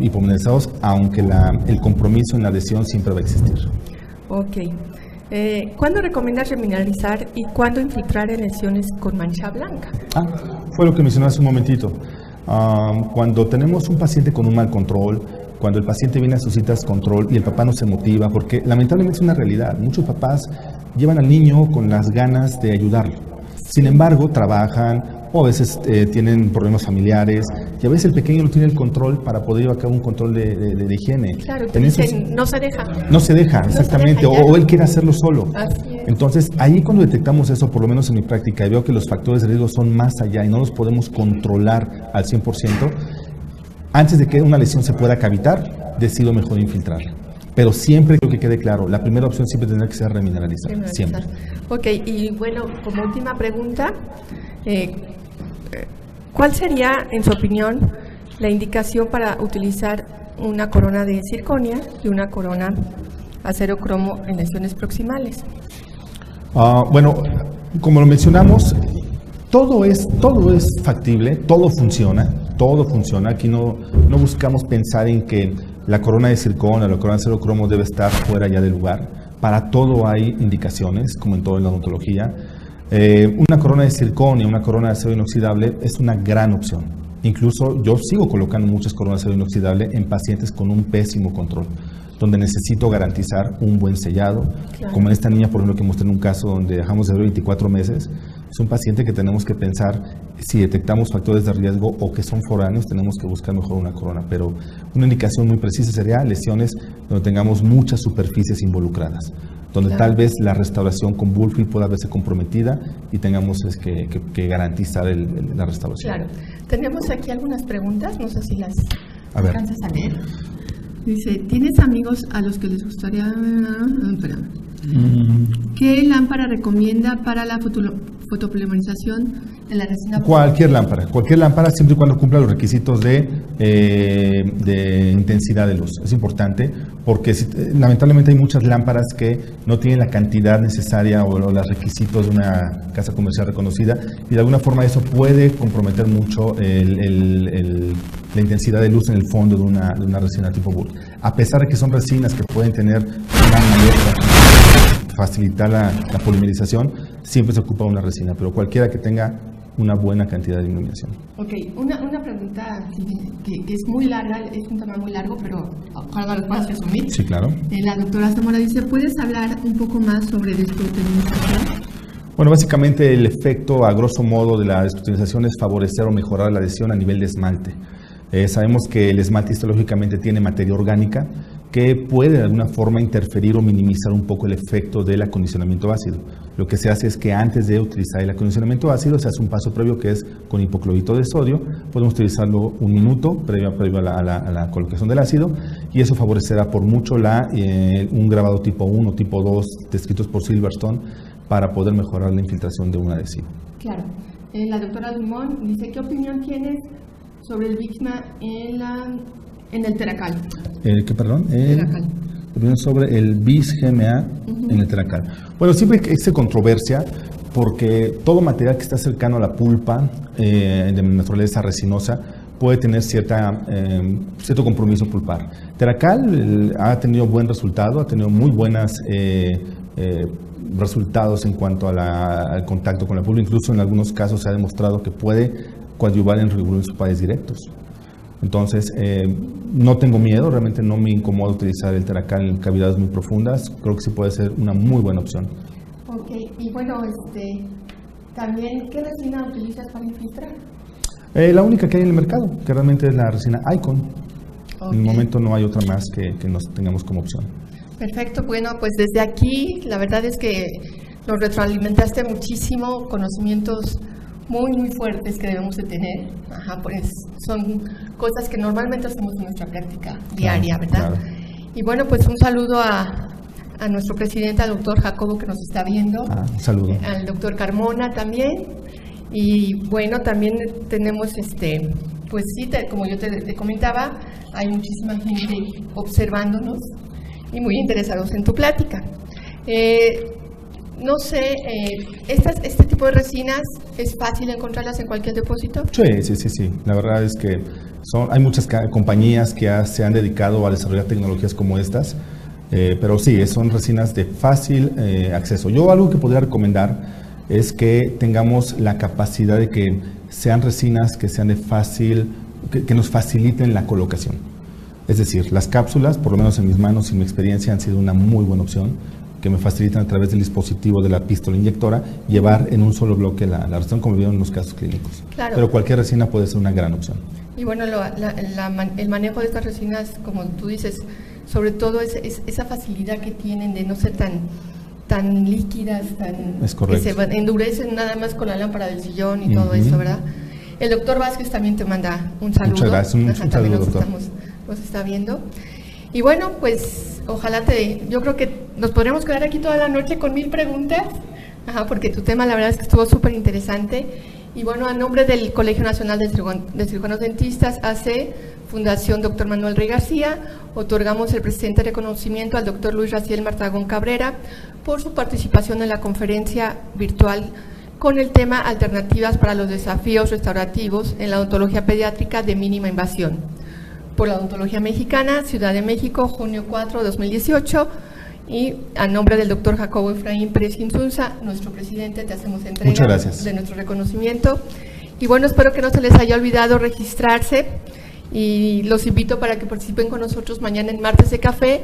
hipomineralizados, aunque el compromiso en la adhesión siempre va a existir. Ok. ¿Cuándo recomiendas remineralizar y cuándo infiltrar en lesiones con mancha blanca? Fue lo que mencioné hace un momentito. Cuando tenemos un paciente con un mal control, cuando el paciente viene a sus citas control y el papá no se motiva, porque lamentablemente es una realidad, muchos papás llevan al niño con las ganas de ayudarlo. Sin embargo, trabajan o a veces tienen problemas familiares y a veces el pequeño no tiene el control para poder llevar a cabo un control de higiene. Claro, te dicen, no se deja. No se deja, exactamente, o él quiere hacerlo solo. Así es. Entonces, ahí cuando detectamos eso, por lo menos en mi práctica, y veo que los factores de riesgo son más allá y no los podemos controlar al 100%, antes de que una lesión se pueda cavitar, decido mejor infiltrarla. Pero siempre creo que quede claro, la primera opción siempre tendrá que ser remineralizar, siempre. Ok, y bueno, como última pregunta, ¿cuál sería, en su opinión, la indicación para utilizar una corona de zirconia y una corona acero cromo en lesiones proximales? Bueno, como lo mencionamos, todo es factible, todo funciona. Aquí no buscamos pensar en que la corona de zirconia o la corona de acero cromo debe estar fuera ya del lugar. Para todo hay indicaciones, como en todo en la odontología. Una corona de zirconia, una corona de acero inoxidable es una gran opción. Incluso yo sigo colocando muchas coronas de acero inoxidable en pacientes con un pésimo control, donde necesito garantizar un buen sellado. Claro. Como en esta niña, por ejemplo, que mostré en un caso donde dejamos de ver 24 meses, es un paciente que tenemos que pensar si detectamos factores de riesgo o que son foráneos, tenemos que buscar mejor una corona. Pero una indicación muy precisa sería lesiones donde tengamos muchas superficies involucradas, donde tal vez la restauración con Bullfield pueda verse comprometida y tengamos que garantizar la restauración. Claro. Tenemos aquí algunas preguntas, no sé si las alcanzas a leer. Dice, ¿tienes amigos a los que les gustaría... ¿Qué lámpara recomienda para la fotopolimerización de la resina? Cualquier lámpara, siempre y cuando cumpla los requisitos de intensidad de luz. Es importante porque lamentablemente hay muchas lámparas que no tienen la cantidad necesaria o los requisitos de una casa comercial reconocida y de alguna forma eso puede comprometer mucho la intensidad de luz en el fondo de una resina tipo bulk. A pesar de que son resinas que pueden tener una mayor facilitar la polimerización, siempre se ocupa una resina, pero cualquiera que tenga una buena cantidad de iluminación. Ok, una pregunta que es muy larga, es un tema muy largo, pero ojalá lo puedas resumir. Sí, claro. La doctora Zamora dice, ¿puedes hablar un poco más sobre desproteinización? Bueno, básicamente el efecto, a grosso modo, de la desproteinización es favorecer o mejorar la adhesión a nivel de esmalte. Sabemos que el esmalte histológicamente tiene materia orgánica que puede de alguna forma interferir o minimizar un poco el efecto del acondicionamiento ácido. Lo que se hace es que antes de utilizar el acondicionamiento ácido se hace un paso previo que es con hipoclorito de sodio. Podemos utilizarlo 1 minuto previo a la colocación del ácido, y eso favorecerá por mucho un grabado tipo 1 o tipo 2 descritos por Silverstone para poder mejorar la infiltración de un adhesivo. Claro. La doctora Dumont dice, ¿qué opinión tienes sobre el Bixma en el Teracal? ¿Qué, perdón? Teracal. Opinión sobre el bis-GMA en el Teracal. Bueno, siempre existe controversia porque todo material que está cercano a la pulpa de naturaleza resinosa puede tener cierto compromiso pulpar. Teracal ha tenido buen resultado, ha tenido muy buenas resultados en cuanto al contacto con la pulpa. Incluso en algunos casos se ha demostrado que puede coadyuvar en rigurosos supades directos. Entonces, no tengo miedo, realmente no me incomoda utilizar el Teracal en cavidades muy profundas. Creo que sí puede ser una muy buena opción. Ok, y bueno, también, ¿qué resina utilizas para infiltrar? La única que hay en el mercado, que realmente es la resina Icon. Okay. En el momento no hay otra más que nos tengamos como opción. Perfecto, bueno, pues desde aquí la verdad es que nos retroalimentaste muchísimo, conocimientos muy fuertes que debemos de tener. Pues son cosas que normalmente hacemos en nuestra práctica diaria, ¿verdad? Claro. Y bueno, pues un saludo a nuestro presidente, al doctor Jacobo, que nos está viendo. Un saludo. Al doctor Carmona también. Y bueno, también tenemos, pues sí, como yo te comentaba, hay muchísima gente observándonos y muy interesados en tu plática. No sé, este tipo de resinas, ¿es fácil encontrarlas en cualquier depósito? Sí. La verdad es que hay muchas compañías que se han dedicado a desarrollar tecnologías como estas, pero sí, son resinas de fácil acceso. Yo algo que podría recomendar es que tengamos la capacidad de que sean resinas que sean de fácil, que nos faciliten la colocación. Es decir, las cápsulas, por lo menos en mis manos y mi experiencia, han sido una muy buena opción, que me facilitan a través del dispositivo de la pistola inyectora llevar en un solo bloque la resina, como vieron en los casos clínicos. Claro. Pero cualquier resina puede ser una gran opción. Y bueno, el manejo de estas resinas, como tú dices, sobre todo es esa facilidad que tienen de no ser tan líquidas, que se endurecen nada más con la lámpara del sillón y todo eso, ¿verdad? El doctor Vázquez también te manda un saludo. Muchas gracias, un saludo, doctor. Nos está viendo. Y bueno, pues ojalá yo creo que nos podremos quedar aquí toda la noche con 1000 preguntas, porque tu tema la verdad es que estuvo súper interesante. Y bueno, a nombre del Colegio Nacional de Cirujanos Dentistas, AC, Fundación Dr. Manuel Rey García, otorgamos el presente reconocimiento al Dr. Luis Raciel Martagón Cabrera por su participación en la conferencia virtual con el tema Alternativas para los desafíos restaurativos en la odontología pediátrica de mínima invasión, por la Odontología Mexicana, Ciudad de México, junio 4 de 2018. Y a nombre del doctor Jacobo Efraín Pérez Insunza, nuestro presidente, te hacemos entrega de nuestro reconocimiento. Y bueno, espero que no se les haya olvidado registrarse y los invito para que participen con nosotros mañana en Martes de Café,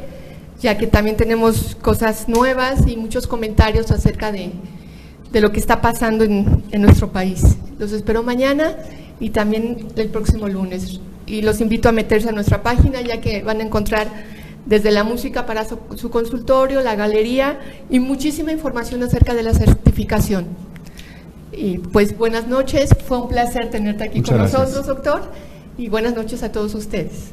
ya que también tenemos cosas nuevas y muchos comentarios acerca de lo que está pasando en nuestro país. Los espero mañana y también el próximo lunes. Y los invito a meterse a nuestra página, ya que van a encontrar desde la música para su consultorio, la galería y muchísima información acerca de la certificación. Y pues buenas noches, fue un placer tenerte aquí con nosotros, doctor, y buenas noches a todos ustedes.